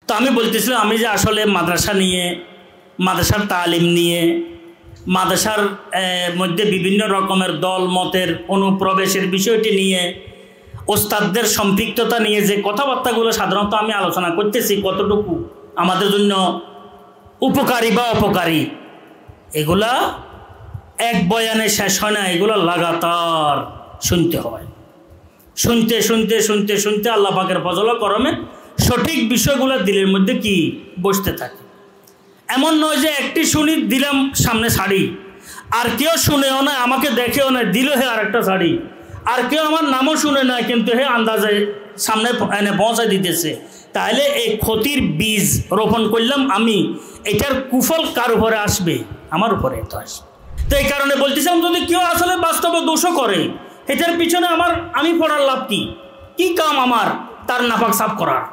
তো আমি বলতেছিলাম আমি যে আসলে মাদ্রাসা নিয়ে, মাদ্রাসার তালিম নিয়ে, মাদ্রাসার মধ্যে বিভিন্ন রকমের দল মতের অনুপ্রবেশের বিষয়টি নিয়ে, ওস্তাদদের সম্পৃক্ততা নিয়ে যে কথাবার্তাগুলো সাধারণত আমি আলোচনা করতেছি, কতটুকু আমাদের জন্য উপকারী বা অপকারী, এগুলা এক বয়ানে শেষ হয় না, এগুলো লাগাতার শুনতে হয়। শুনতে শুনতে শুনতে শুনতে আল্লাহ পাকের ফজল করমে সঠিক বিষয়গুলো দিলের মধ্যে কি বসতে থাকে। এমন নয় যে একটি শুনি দিলাম সামনে শাড়ি, আর কেউ শুনেও না, আমাকে দেখেও না, দিল হে আর একটা শাড়ি, আর কেউ আমার নামও শুনে না, কিন্তু হে আন্দাজে সামনে এনে পৌঁছায় দিতেছে। তাহলে এই ক্ষতির বীজ রোপণ করলাম আমি, এটার কুফল কার উপরে আসবে? আমার উপরে তো আসবে। তো এই কারণে বলতেছিলাম, যদি কেউ আসলে বাস্তবে দোষও করে, এটার পিছনে আমি পড়ার লাভ কি? কি কাম আমার তার নাপাক সাফ করার?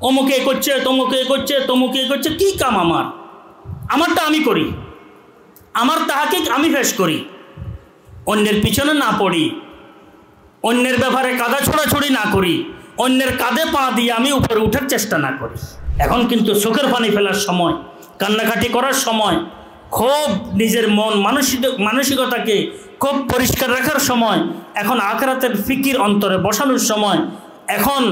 অমুকে করছে, তমুকে করছে, তমুকে করছে, কি কাম আমার? আমারটা আমি করি, আমার তাহাকে আমি ফেস করি, অন্যের পিছনে না পড়ি, অন্যের ব্যাপারে কাদা ছোড়াছড়ি না করি, অন্যের কাঁধে পা দিয়ে আমি উপরে উঠার চেষ্টা না করি। এখন কিন্তু চোখের পানি ফেলার সময়, কান্নাকাটি করার সময়, খুব নিজের মন মানসিকতাকে খুব পরিষ্কার রাখার সময়, এখন আখিরাতের ফিকির অন্তরে বসানোর সময়, এখন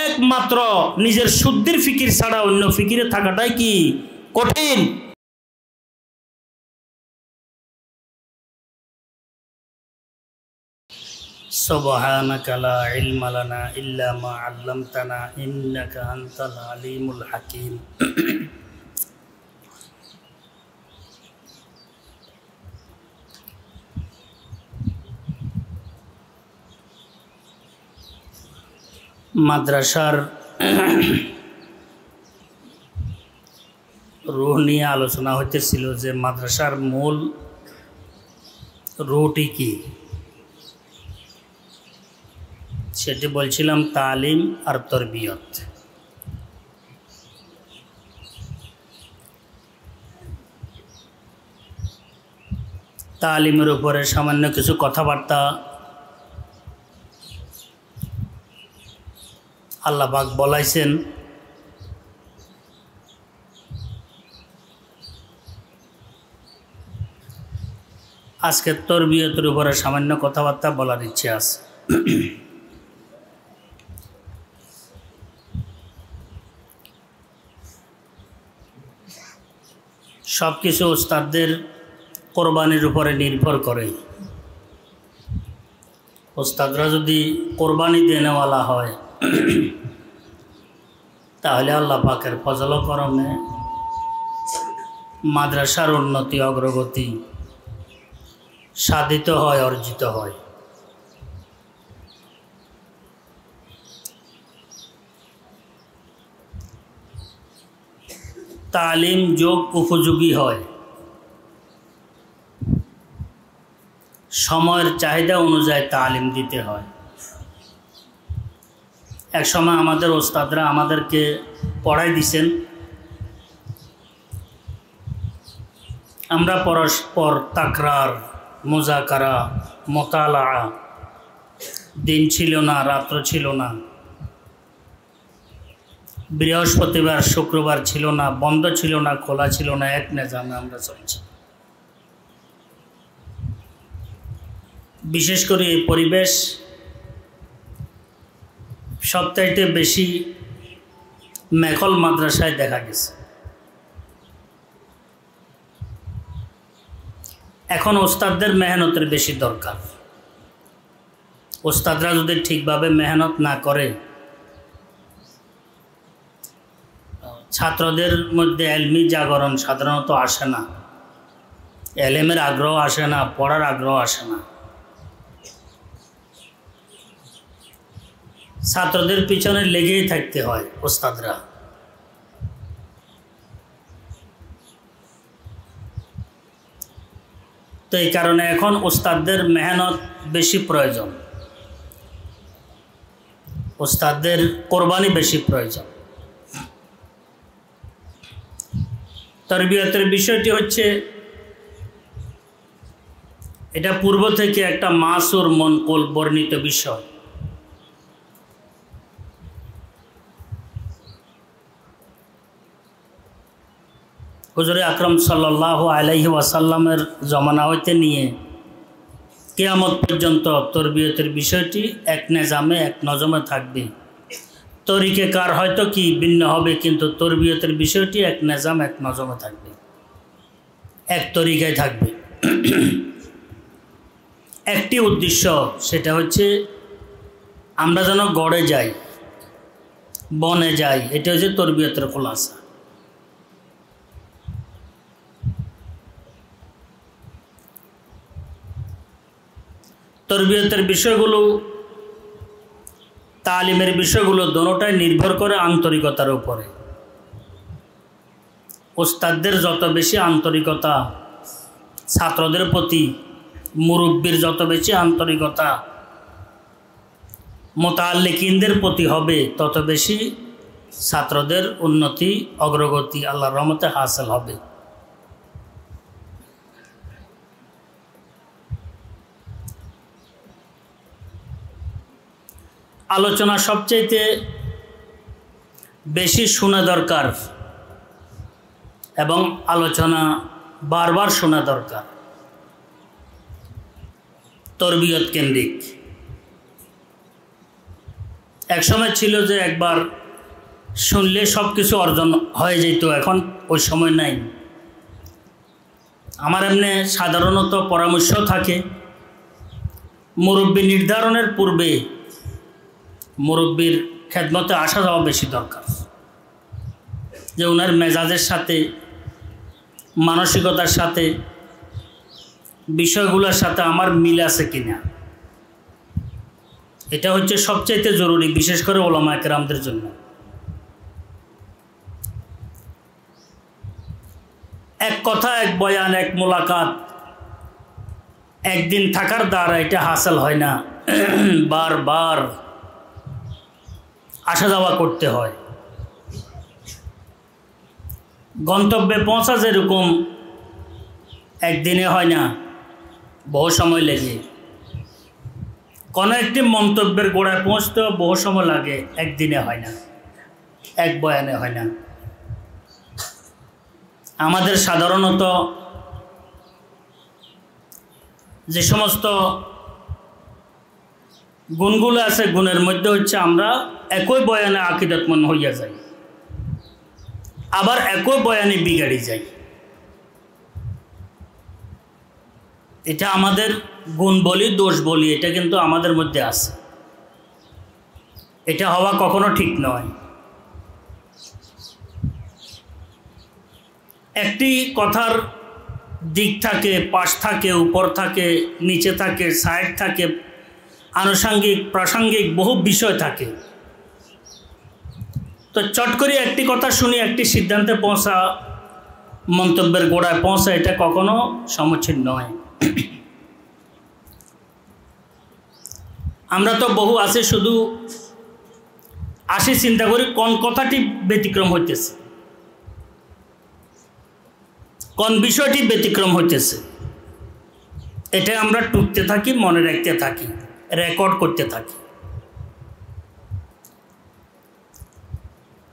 একমাত্র নিজের শুদ্ধির ফিকির ছাড়া অন্য ফিকিরে থাকাটাই কি কঠিন। সুবহানাকা লা ইলমা লানা ইল্লা মা আল্লামতানা ইন্নাকা আনতাল আলিমুল হাকিম। মাদ্রাসার রুহ নিয়ে আলোচনা হইতেছিল যে মাদ্রাসার মূল রুহটি কি, সেটি বলছিলাম তালিম আর তরবিয়ত। তালিমের উপরে সামান্য কিছু কথাবার্তা আল্লাহ পাক বলাইছেন। আজকে তরবিয়তের উপরে সামান্য কথাবার্তা বলার ইচ্ছে আছে। সব কিছু ওস্তাদদের কোরবানির উপরে নির্ভর করে। ওস্তাদরা যদি কোরবানি দেনেওয়ালা হয়, তাহলে আল্লাহ পাকের ফজল করমে মাদ্রাসার উন্নতি অগ্রগতি সাধিত হয়, অর্জিত হয়। তালিম যোগ উপযোগী হয়, সময়ের চাহিদা অনুযায়ী তালিম দিতে হয়। এক সময় আমাদের ওস্তাদরা আমাদেরকে পড়াই দিছেন, আমরা পরস্পর তাকরার, মুজাকারা, মোতালা, দিন ছিল না, রাত্র ছিল না, বৃহস্পতিবার শুক্রবার ছিল না, বন্ধ ছিল না, খোলা ছিল না, এক নিজামে আমরা চলছি। বিশেষ করে এই পরিবেশ সবচাইতে বেশি মেখল মাদ্রাসায় দেখা গেছে। এখন ওস্তাদদের মেহনতের বেশি দরকার। ওস্তাদরা যদি ঠিকভাবে মেহনত না করে, ছাত্রদের মধ্যে এলমি জাগরণ সাধারণত আসে না, এলেমের আগ্রহ আসে না, পড়ার আগ্রহ আসে না। ছাত্রদের পিছনে লেগেই থাকতে হয় ওস্তাদরা। তো এই কারণে এখন ওস্তাদদের মেহনত বেশি প্রয়োজন, ওস্তাদদের কোরবানি বেশি প্রয়োজন। তরবিয়তের বিষয়টি হচ্ছে, এটা পূর্ব থেকে একটা মাসুর মনকুল বর্ণিত বিষয়। হুজুরে আকরাম সাল্লাল্লাহু আলাইহি ওয়াসাল্লামের জমানা হইতে নিয়ে কিয়ামত পর্যন্ত তরবিয়তের বিষয়টি এক নিজামে এক নজমে থাকবে। তরিকে কার হয়তো কি ভিন্ন হবে, কিন্তু তরবিয়তের বিষয়টি এক নিজাম এক নজমে থাকবে, এক তরিকায় থাকবে। একটি উদ্দেশ্য, সেটা হচ্ছে আমরা যেন গড়ে যাই, বনে যাই। এটা হচ্ছে তরবিয়তের খোলাসা। তরবিয়তের বিষয়গুলো, তালিমের বিষয়গুলো দোনোটাই নির্ভর করে আন্তরিকতার উপরে। ওস্তাদদের যত বেশি আন্তরিকতা ছাত্রদের প্রতি, মুরব্বির যত বেশি আন্তরিকতা মুতাআল্লিকিনদের প্রতি হবে, তত বেশি ছাত্রদের উন্নতি অগ্রগতি আল্লাহর রহমতে হাসিল হবে। আলোচনা সবচাইতে বেশি শোনা দরকার এবং আলোচনা বারবার শোনা দরকার তরবিয়ত কেন্দ্রিক। এক সময় ছিল যে একবার শুনলে সব কিছু অর্জন হয়ে যেত, এখন ওই সময় নাই। আমার এমনি সাধারণত পরামর্শ থাকে, মুরব্বী নির্ধারণের পূর্বে মুরব্বীর খেদমতে আসা যাওয়া বেশি দরকার, যে ওনার মেজাজের সাথে, মানসিকতার সাথে, বিষয়গুলোর সাথে আমার মিল আছে কিনা। এটা হচ্ছে সবচাইতে জরুরি, বিশেষ করে ওলামা কেরামদের জন্য। এক কথা, এক বয়ান, এক মোলাকাত, একদিন থাকার দ্বারা এটা হাসিল হয় না, বারবার আসা যাওয়া করতে হয়। গন্তব্যে পৌঁছা যেরকম একদিনে হয় না, বহু সময় লেগে। কোনো একটি মন্তব্যের গোড়ায় পৌঁছতেও বহু সময় লাগে, একদিনে হয় না, এক বয়ানে হয় না। আমাদের সাধারণত যে সমস্ত গুণগুলো আছে, গুণের মধ্যে হচ্ছে আমরা একই বয়ানে আকীদাতমন হইয়া যাই, আবার একই বয়ানে বিগাড়ি যাই। এটা আমাদের গুণ বলি, দোষ বলি, এটা কিন্তু আমাদের মধ্যে আছে। এটা হওয়া কখনো ঠিক নয়। একটি কথার দিক থাকে, পাশ থাকে, উপর থাকে, নিচে থাকে, সাইড থাকে, আনুষঙ্গিক প্রাসঙ্গিক বহু বিষয় থাকে। তো চট করে একটি কথা শুনি একটি সিদ্ধান্তে পৌঁছা, মন্তব্যের গোড়ায় পৌঁছা, এটা কখনো সমীচীন নয়। আমরা তো বহু আছে শুধু আসি চিন্তা করি কোন কথাটি ব্যতিক্রম হইতেছে, কোন বিষয়টি ব্যতিক্রম হইতেছে, এটা আমরা টুকতে থাকি, মনে রাখতে থাকি, রেকর্ড করতে থাকি।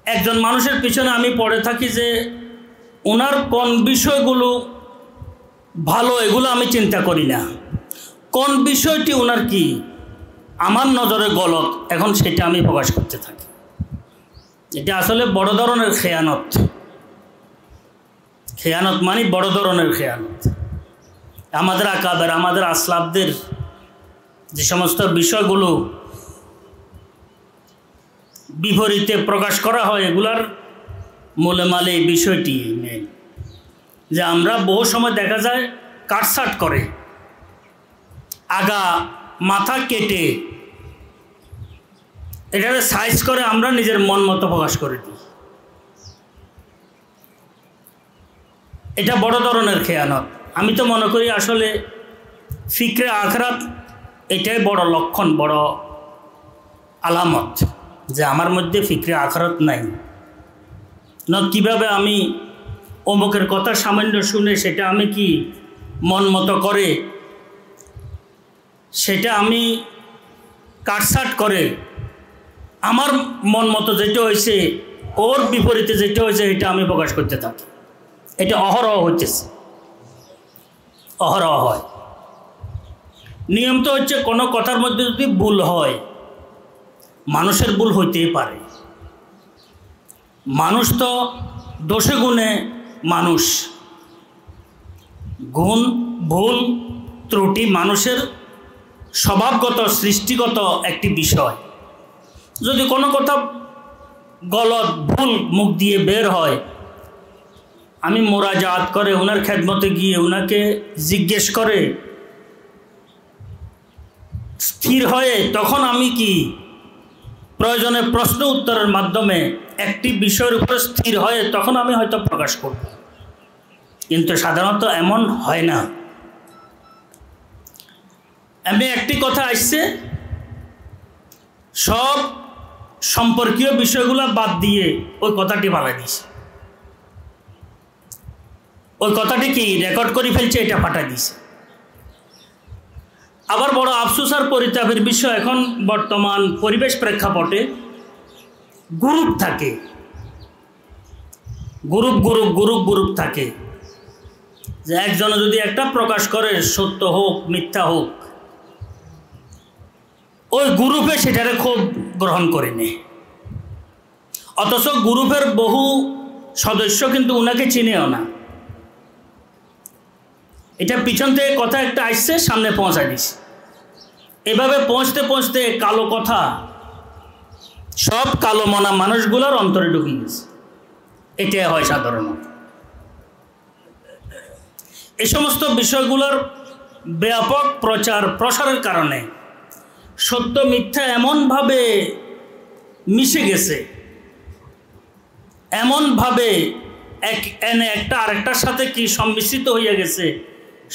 একজন মানুষের পিছনে আমি পড়ে থাকি যে ওনার কোন বিষয়গুলো ভালো, এগুলো আমি চিন্তা করি না, কোন বিষয়টি ওনার কি আমার নজরে গলত, এখন সেটা আমি প্রকাশ করতে থাকি। এটা আসলে বড় ধরনের খেয়ানত। খেয়ানত মানে বড় ধরনের খেয়ানত। আমাদের আকাবের, আমাদের আসলাফদের যে সমস্ত বিষয়গুলো বিপরীতে প্রকাশ করা হয়, এগুলার মূলেমালে এই বিষয়টি নেই যে আমরা বহু সময় দেখা যায় কাটছাট করে, আগা মাথা কেটে এটাকে সাইজ করে আমরা নিজের মন মতো প্রকাশ করে দিই। এটা বড় ধরনের খেয়ানত। আমি তো মনে করি আসলে ফিকরে আখরাত এটাই বড় লক্ষণ, বড় আলামত যে আমার মধ্যে ফিকরে আখরাত নাই। না কীভাবে আমি অমুকের কথা সামান্য শুনে সেটা আমি কি মন মতো করে, সেটা আমি কাটছাট করে আমার মন মতো যেটা হয়েছে, ওর বিপরীতে যেটা হয়েছে, এটা আমি প্রকাশ করতে থাকি। এটা অহরহ হচ্ছে, অহরহ হয়। নিয়ম তো হচ্ছে কোনো কথার মধ্যে যদি ভুল হয়, মানুষের ভুল হইতেই পারে, মানুষ তো দোষে গুণে মানুষ, গুণ ভুল ত্রুটি মানুষের স্বভাবগত সৃষ্টিগত একটি বিষয়। যদি কোনো কথা গলত ভুল মুখ দিয়ে বের হয়, আমি মোরাজাত করে ওনার খেদমতে গিয়ে ওনাকে জিজ্ঞেস করে স্থির হয়ে তখন আমি কি প্রয়োজনে প্রশ্ন উত্তরের মাধ্যমে একটি বিষয়ের উপরে স্থির হয়ে তখন আমি হয়তো প্রকাশ করব, কিন্তু সাধারণত এমন হয় না। আমি একটি কথা আসছে, সব সম্পর্কীয় বিষয়গুলো বাদ দিয়ে ওই কথাটি ফালাই দিছে, ওই কথাটি কি রেকর্ড করে ফেলছে, এটা ফাটাই দিছে। আবার বড় আফসোস আর পরিতাপের বিষয়, এখন বর্তমান পরিবেশ প্রেক্ষাপটে গ্রুপ থাকে, গ্রুপ থাকে, যে একজন যদি একটা প্রকাশ করে সত্য হোক মিথ্যা হোক, ওই গ্রুপে সেটারে খুব গ্রহণ করে নেয়, অথচ গ্রুপের বহু সদস্য কিন্তু ওনাকে চিনেও না। এটা পিছন থেকে কথা একটা আসছে, সামনে পৌঁছায় দিছে, এভাবে পৌঁছতে পৌঁছতে কালো কথা সব কালো মনা মানুষগুলোর অন্তরে ঢুকে গেছে। এটাই হয় সাধারণত। এই সমস্ত বিষয়গুলোর ব্যাপক প্রচার প্রসারের কারণে সত্য মিথ্যা এমনভাবে মিশে গেছে, এমনভাবে একটা আরেকটার সাথে কি সম্মিশ্রিত হইয়া গেছে,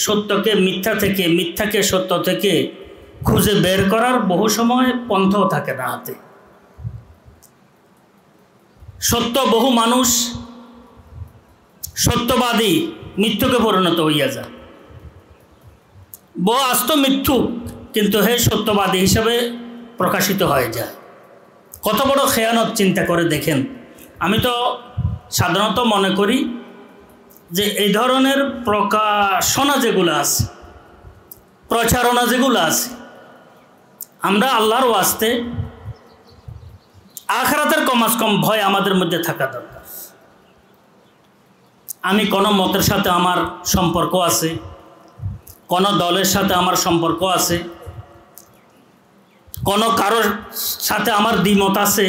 সত্যকে মিথ্যা থেকে, মিথ্যাকে সত্য থেকে খুঁজে বের করার বহু সময় পন্থাও থাকে না হাতে। সত্য বহু মানুষ সত্যবাদী মিথ্যুকে পরিণত হইয়া যায়, বহু আস্ত মিথ্যুক কিন্তু হে সত্যবাদী হিসাবে প্রকাশিত হয়ে যায়। কত বড় খেয়ানত চিন্তা করে দেখেন। আমি তো সাধারণত মনে করি যে এই ধরনের প্রকাশনা যেগুলো আছে, প্রচারণা যেগুলো আছে, আমরা আল্লাহর ওয়াস্তে আখিরাতের কমাস কম ভয় আমাদের মধ্যে থাকা দরকার। আমি কোনো মতের সাথে আমার সম্পর্ক আছে, কোনো দলের সাথে আমার সম্পর্ক আছে, কোনো কারোর সাথে আমার দ্বিমত আছে,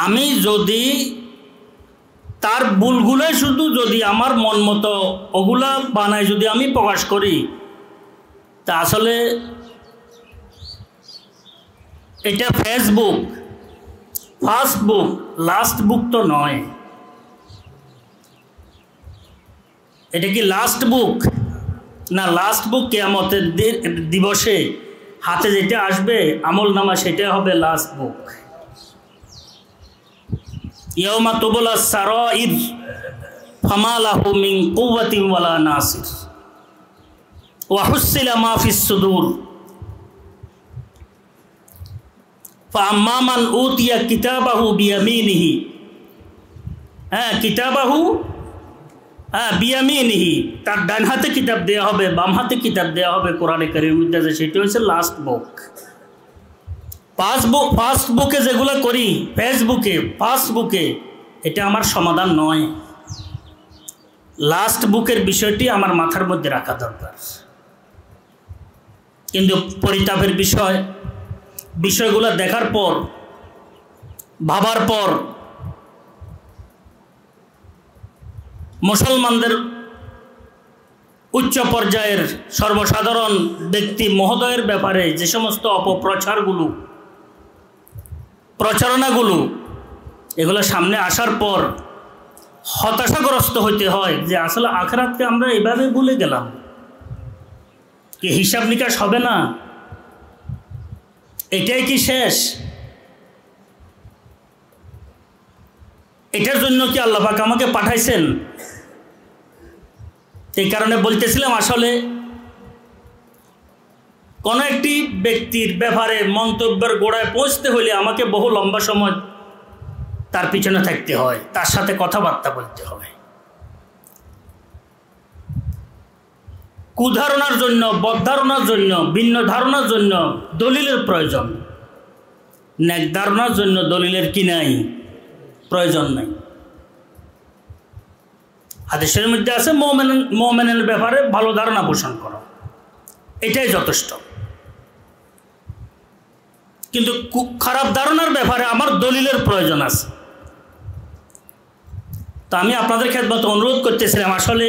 আমি যদি তার ভুলগুলোই শুধু যদি আমার মন মতো ওগুলা বানায় যদি আমি প্রকাশ করি, তা আসলে এটা ফেসবুক ফার্স্ট বুক লাস্ট বুক তো নয়। এটা কি লাস্ট বুক? না, লাস্ট বুক কিয়ামতের দিবসে হাতে যেটা আসবে আমল নামা, সেটা হবে লাস্ট বুক। ইয়াউমা তুবলা সারাইর ফামা লাহু মিন কুওয়াতিন ওয়ালা নাসির ওয়া হুসিলা মা ফিস সুদূর ফাআম্মা মান উতিয়া কিতাবাহু বিয়ামিনিহি, কিতাবাহু বিয়ামিনিহি, তার ডান হাতে কিতাব দেওয়া হবে, বাম হাতে কিতাব দেওয়া হবে। কোরআনে কারীমের মধ্যে আছে, সেটা হচ্ছে লাস্ট বুক। ফার্স্ট বুকে যেগুলো করি, ফেসবুকে ফার্স্ট বুকে, এটা আমার সমাধান নয়। লাস্ট বুকের বিষয়টি আমার মাথার মধ্যে রাখা দরকার। কিন্তু পরিতাপের বিষয়গুলো দেখার পর, ভাবার পর, মুসলমানদের উচ্চ পর্যায়ের সর্বসাধারণ ব্যক্তি মহোদয়ের ব্যাপারে যে সমস্ত প্রচারণাগুলো এগুলো সামনে আসার পর হতাশাগ্রস্ত হইতে হয় যে আসলে আখিরাতকে আমরা এভাবে ভুলে গেলাম, কি হিসাব নিকাশ হবে না, এটাই কি শেষ? এটার জন্য কি আল্লাহ পাক আমাকে পাঠাইছেন? এই কারণে বলতেছিলাম, আসলে কোনো একটি ব্যক্তির ব্যাপারে মন্তব্যের গোড়ায় পৌঁছতে হলে আমাকে বহু লম্বা সময় তার পিছনে থাকতে হয়, তার সাথে কথাবার্তা বলতে হয়। কুধারণার জন্য, বদধারণার জন্য, ভিন্ন ধারণার জন্য দলিলের প্রয়োজন। নেক ধারণার জন্য দলিলের কি নাই? প্রয়োজন নাই। হাদিসের মধ্যে আছে মুমিনের ব্যাপারে ভালো ধারণা পোষণ করো, এটাই যথেষ্ট। কিন্তু খারাপ ধারণার ব্যাপারে আমার দলিলের প্রয়োজন আছে। তো আমি আপনাদের খেদমতে অনুরোধ করতেছিলাম, আসলে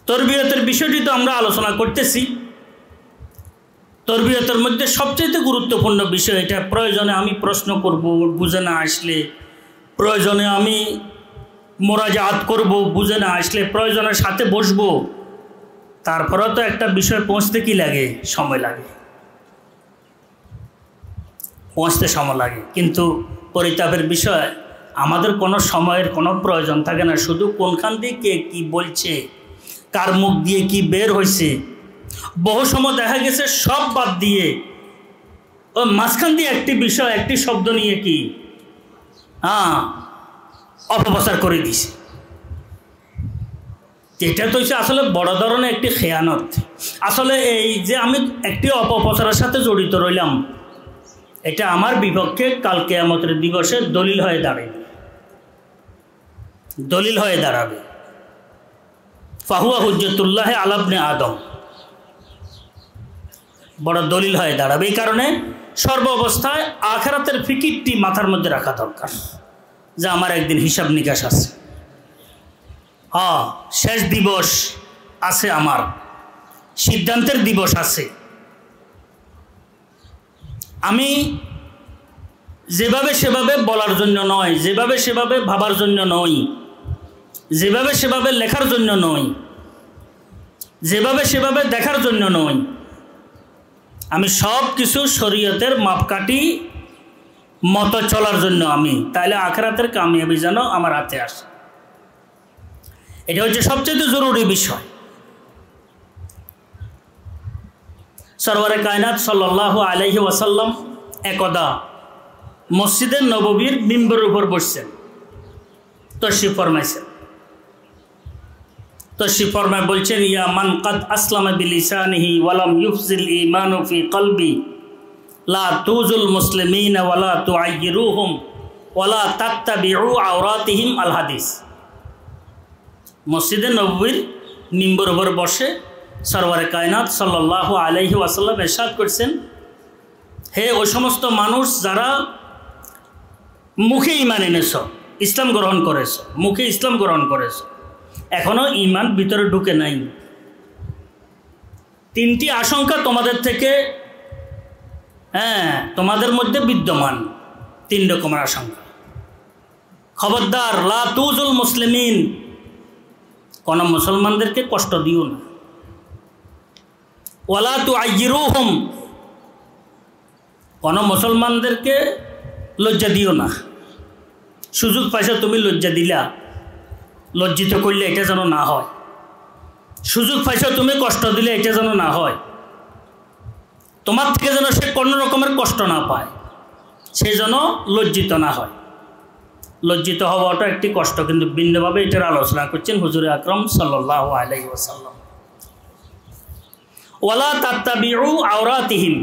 তরবিয়তের বিষয়টি তো আমরা আলোচনা করতেছি। তরবিয়তের মধ্যে সবচেয়ে গুরুত্বপূর্ণ বিষয় এটা। প্রয়োজনে আমি প্রশ্ন করব, বুঝে না আসলে প্রয়োজনে আমি মোরাজাত করব, বুঝে না আসলে প্রয়োজনের সাথে বসবো। তারপরে তো একটা বিষয় পৌঁছতে কি লাগে? সময় লাগে, পৌঁছতে সময় লাগে। কিন্তু পরিতাপের বিষয়, আমাদের কোনো সময়ের কোনো প্রয়োজন থাকে না। শুধু কোনখান দিয়ে কে কী বলছে, কার মুখ দিয়ে কি বের হয়েছে, বহু সময় দেখা গেছে সব বাদ দিয়ে ও মাঝখান দিয়ে একটি বিষয়, একটি শব্দ নিয়ে কি অপপ্রচার করে দিছে। এটা তো হচ্ছে আসলে বড় ধরনের একটি খেয়ানত। আসলে এই যে আমি একটি অপপ্রচারের সাথে জড়িত রইলাম, এটা আমার বিপক্ষে কাল কিয়ামতের দিবসে দলিল হয়ে দাঁড়াবে, দলিল হয়ে দাঁড়াবে। ফাহুয়া হুজ্জতুল্লাহ আলা ইবনে আদম, বড় দলিল হয়ে দাঁড়াবে। এই কারণে সর্ব অবস্থায় আখিরাতের ফিকিরটি মাথার মধ্যে রাখা দরকার, যে আমার একদিন হিসাব নিকাশ আছে। শেষ দিবস আছে, আমার সিদ্ধান্তের দিবস আছে। আমি যেভাবে সেভাবে বলার জন্য নয়, যেভাবে সেভাবে ভাবার জন্য নয়, যেভাবে সেভাবে লেখার জন্য নয়, যেভাবে সেভাবে দেখার জন্য নয়, আমি সব কিছু শরীয়তের মাপকাঠি মতো চলার জন্য আমি, তাইলে আখিরাতের কামিয়াবি যেন আমার হাতে আসে। এটা হচ্ছে সবচেয়ে জরুরি বিষয়। সরওয়ারে কায়নাত সাল্লাল্লাহু আলাইহি ওয়াসাল্লাম একদা মসজিদে নববীর মিম্বরের উপর বসছেন, তশরিফ ফরমাইছেন। তশরিফ ফরমায় বলছেন, ইয়া মান কাদ আসলামা বিলিসানিহি ওয়ালাম ইউফজিল ঈমানু ফি কলবি লা তুজুল মুসলিমিনা ওয়ালা তুআইয়িরুহুম ওয়ালা তাত্তাবিউ আওরাতিহিম আল হাদিস। মসজিদে নববীর মিম্বরের উপর বসে সরওয়ারে কায়নাত সাল্লাল্লাহু আলাইহি ওয়াসাল্লাম ইরশাদ করছেন, হে ওই সমস্ত মানুষ যারা মুখে ঈমান এনেছ, ইসলাম গ্রহণ করেছ, মুখে ইসলাম গ্রহণ করেছ, এখনো ঈমান ভিতরে ঢুকে নাই। তিনটি আশঙ্কা তোমাদের থেকে তোমাদের মধ্যে বিদ্যমান, তিন রকমের আশঙ্কা। খবরদার, লা তুজুল মুসলিমিন, কোন মুসলমানদেরকে কষ্ট দিও না। ওয়ালা তুআইয়িরুহুম, কোন মুসলমানদেরকে লজ্জা দিও না। সুযোগ পাইছো তুমি লজ্জা দিলা, লজ্জিত করলে এটা যেন না হয়। সুযোগ পাইছো তুমি কষ্ট দিলে এটা যেন না হয়। তোমার থেকে যেন সে কোনো রকমের কষ্ট না পায়, সে যেন লজ্জিত না হয়। লজ্জিত হওয়াটা একটি কষ্ট, কিন্তু ভিন্নভাবে এটার আলোচনা করছেন হুজুর আকরাম সাল্লাল্লাহু আলাইহি ওয়াসাল্লাম। ওয়ালা তাত্তাবিউ আওরাতিহিম,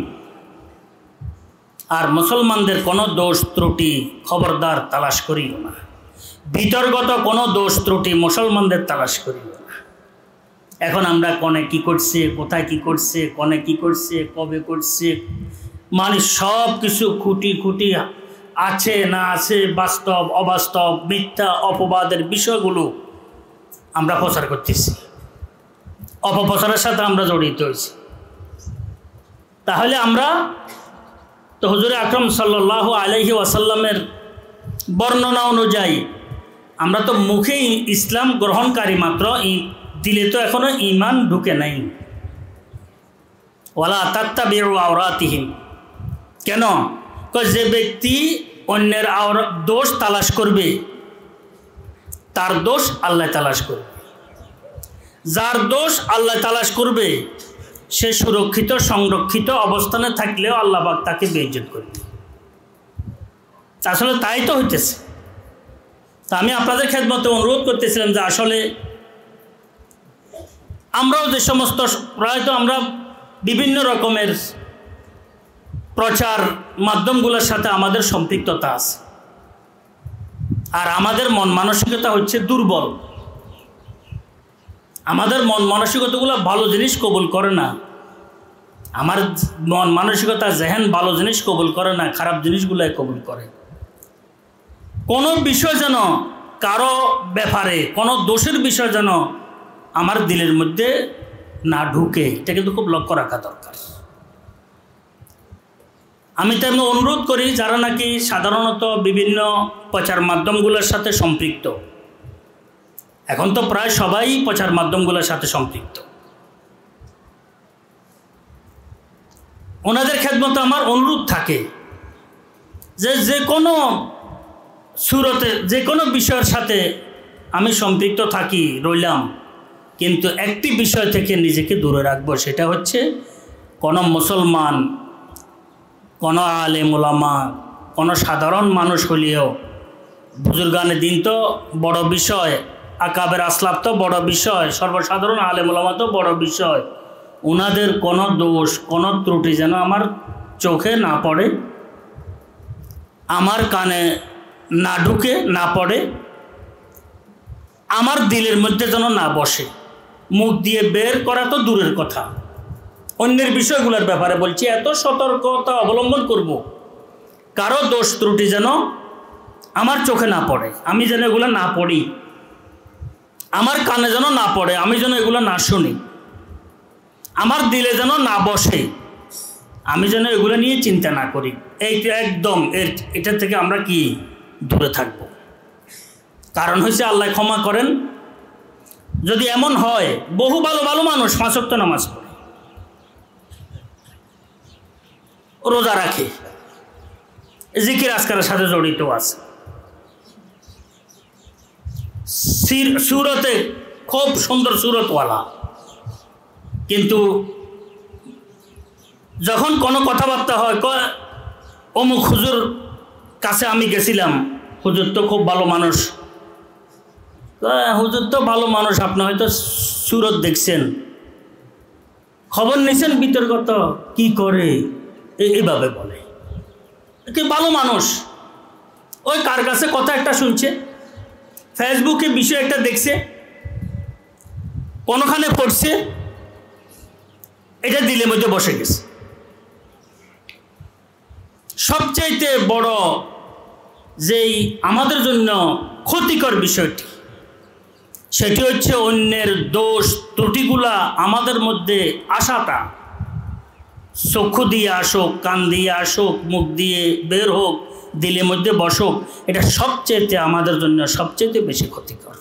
আর মুসলমানদের কোনো দোষ ত্রুটি খবরদার তালাশ করিও না। ভিতরগত কোনো দোষ ত্রুটি মুসলমানদের তালাশ করিও না। এখন আমরা কনে কি করছে, কোথায় কি করছে, কনে কি করছে, কবে করছে, মানে সব কিছু খুঁটি খুঁটি আছে না আছে, বাস্তব অবাস্তব, মিথ্যা অপবাদের বিষয়গুলো আমরা প্রচার করতেছি, অপপ্রচারের সাথে আমরা জড়িত হয়েছি। তাহলে আমরা তো হুজুর আকরাম সাল্লাল্লাহু আলাইহি ওয়াসাল্লামের বর্ণনা অনুযায়ী আমরা তো মুখেই ইসলাম গ্রহণকারী মাত্র, দিলে তো এখনো ঈমান ঢুকে নাই। ওয়ালা তাত্তাবিউ আওরাতিহিম, কেন? যে ব্যক্তি অন্যের দোষ তালাশ করবে, তার দোষ আল্লাহ তালাশ করবে। যার দোষ আল্লাহ তালাশ করবে, সে সুরক্ষিত সংরক্ষিত অবস্থানে থাকলেও আল্লাহ পাক তাকে বেইজ্জত করবে। আসলে তাই তো হইতেছে। তা আমি আপনাদের খেদমতে অনুরোধ করতেছিলাম যে আসলে আমরাও যে সমস্ত প্রায়ত আমরা বিভিন্ন রকমের প্রচার মাধ্যমগুলোর সাথে আমাদের সম্পৃক্ততা আছে, আর আমাদের মন মানসিকতা হচ্ছে দুর্বল। আমাদের মন মানসিকতাগুলো ভালো জিনিস কবুল করে না, আমার মন মানসিকতা জেহেন ভালো জিনিস কবুল করে না, খারাপ জিনিসগুলাই কবুল করে। কোনো বিষয় যেন কারো ব্যাপারে কোনো দোষের বিষয় যেন আমার দিলের মধ্যে না ঢুকে, এটা কিন্তু খুব লক্ষ্য রাখা দরকার। আমি তেমনি অনুরোধ করি যারা নাকি সাধারণত বিভিন্ন প্রচার মাধ্যমগুলোর সাথে সম্পৃক্ত, এখন তো প্রায় সবাই প্রচার মাধ্যমগুলোর সাথে সম্পৃক্ত, ওনাদের খেদমতে আমার অনুরোধ থাকে যে কোনো সুরতে যে কোনো বিষয়ের সাথে আমি সম্পৃক্ত থাকি রইলাম, কিন্তু একটি বিষয় থেকে নিজেকে দূরে রাখবো, সেটা হচ্ছে কোনো মুসলমান, কোনো আলেম ওলামা, কোনো সাধারণ মানুষ হলেও বুজুর্গানে দিন তো বড় বিষয়, আকাবের আসলাফ তো বড় বিষয়, সর্বসাধারণ আলেম ওলামা তো বড় বিষয়, ওনাদের কোনো দোষ কোনো ত্রুটি যেন আমার চোখে না পড়ে, আমার কানে না ঢুকে না পড়ে, আমার দিলের মধ্যে যেন না বসে। মুখ দিয়ে বের করা তো দূরের কথা, অন্যের বিষয়গুলোর ব্যাপারে বলছি এত সতর্কতা অবলম্বন করব, কারো দোষ ত্রুটি যেন আমার চোখে না পড়ে, আমি যেন এগুলো না পড়ি, আমার কানে যেন না পড়ে, আমি যেন এগুলো না শুনি, আমার দিলে যেন না বসে, আমি যেন এগুলো নিয়ে চিন্তা না করি। এইটা একদম এটা থেকে আমরা কি দূরে থাকব। কারণ হচ্ছে আল্লাহ ক্ষমা করেন, যদি এমন হয় বহু ভালো ভালো মানুষ 5 ওয়াক্ত নামাজ পড়ে, রোজা রাখে, জিকির আজকারের সাথে জড়িত আছে, সুরতে খুব সুন্দর সুরতওয়ালা, কিন্তু যখন কোনো কথাবার্তা হয় অমুক হুজুর কাছে আমি গেছিলাম, হুজুর তো খুব ভালো মানুষ, হুজুর তো ভালো মানুষ, আপনি হয়তো সুরত দেখছেন, খবর নিয়েছেন বিতর্কত কি করে, এইভাবে বলে কি ভালো মানুষ, ওই কার কাছে কথা একটা শুনছে, ফেসবুকে বিষয় একটা দেখছে, কোনোখানে পড়ছে, এটা দিলের মধ্যে বসে গেছে। সবচাইতে বড় যেই আমাদের জন্য ক্ষতিকর বিষয়টি, সেটি হচ্ছে অন্যের দোষ ত্রুটিগুলা আমাদের মধ্যে আসাটা, চক্ষু দিয়ে আসুক, কান দিয়ে আসুক, মুখ দিয়ে বের হোক, দিলের মধ্যে বসুক, এটা সবচেয়ে আমাদের জন্য সবচেয়ে বেশি ক্ষতিকর।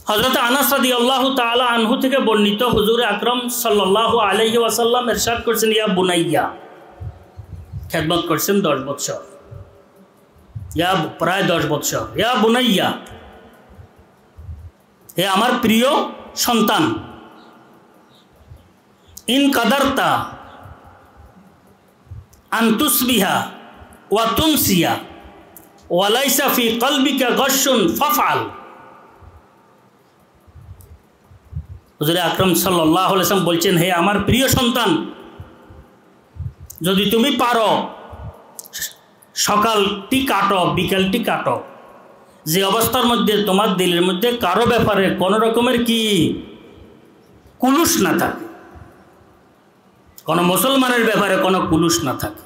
হযরত আনাস রাদিয়াল্লাহু তাআলা আনহু থেকে বর্ণিত, হুজুর আকরাম সাল্লাল্লাহু আলাইহি ওয়াসাল্লাম ইরশাদ করেছেন, ইয়া বুনাইয়া, খেদমত করছেন 10 বছর, প্রায় 10 বছর, ইয়া বুনাইয়া, হে আমার প্রিয় সন্তান, ইন কাদারতা আন তুসবিহা ওয়া তুমসিয়া ওয়া লাইসা ফি কলবিকা গশশুন ফাফআল। হুজুর আকরাম সাল্লাল্লাহু আলাইহি ওয়াসাল্লাম বলছেন, হে আমার প্রিয় সন্তান, যদি তুমি পারো সকালটি কাটো, বিকালটি কাটো, যে অবস্থার মধ্যে তোমার দিলের মধ্যে কারো ব্যাপারে কোনো রকমের কি কুলুষ না থাকে, কোনো মুসলমানের ব্যাপারে কোনো কুলুষ না থাকে।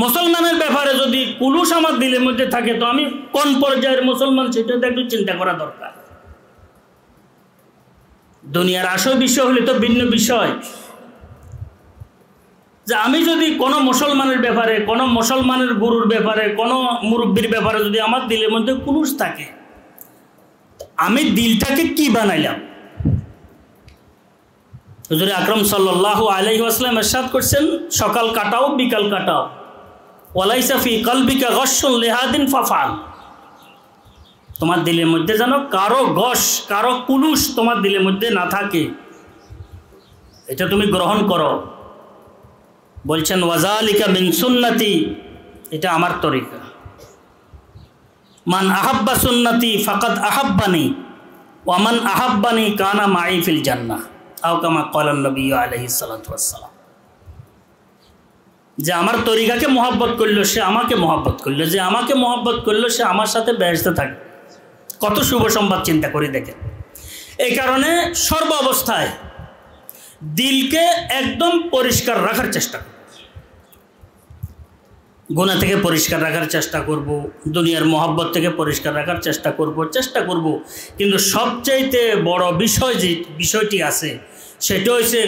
মুসলমানের ব্যাপারে যদি কুলুষ আমার দিলের মধ্যে থাকে, তো আমি কোন পর্যায়ের মুসলমান সেটা একটু চিন্তা করা দরকার। দুনিয়ার আসল বিষয় হলে তো ভিন্ন বিষয়, যে আমি যদি কোনো মুসলমানের ব্যাপারে, কোনো মুসলমানের গুরুর ব্যাপারে, কোনো মুরব্বীর ব্যাপারে যদি আমার দিলের মধ্যে কুলুষ থাকে, আমি দিলটাকে কি বানাইলাম? হুজুর আকরাম সাল্লাল্লাহু আলাইহি ওয়াসাল্লাম ইরশাদ করছেন, সকাল কাটাও বিকাল কাটাও, ওয়ালাইসা ফি কলবিকা গশশুন লিহাদিন ফাফআল। তোমার দিলের মধ্যে যেন কারো গশ, কারো কুলুষ তোমার দিলের মধ্যে না থাকে, এটা তুমি গ্রহণ করো। বলছেন, ওয়াজালিকা মিন সুন্নতি, এটা আমার তরিকা। মান আহাব্বা সুন্নতি ফাকাদ আহাব্বানি ওয়ামান আহাব্বানি কানা মাই ফিল জান্নাহ আও কামা ক্বালান নবী আলাইহিস সালাতু ওয়াস সালাম। যে আমার তরিকাকে মহব্বত করলো সে আমাকে মহব্বত করলো, যে আমাকে মহব্বত করলো সে আমার সাথে বেহেশতে থাকে। কত শুভ সংবাদ চিন্তা করে দেখেন। এই কারণে সর্ব অবস্থায় দিলকে একদম পরিষ্কার রাখার চেষ্টা করব, গুনাহ থেকে পরিষ্কার রাখার চেষ্টা করব, দুনিয়ার মহব্বত থেকে পরিষ্কার রাখার চেষ্টা করব। কিন্তু সবচাইতে বড় বিষয়টি আছে সেটা হচ্ছে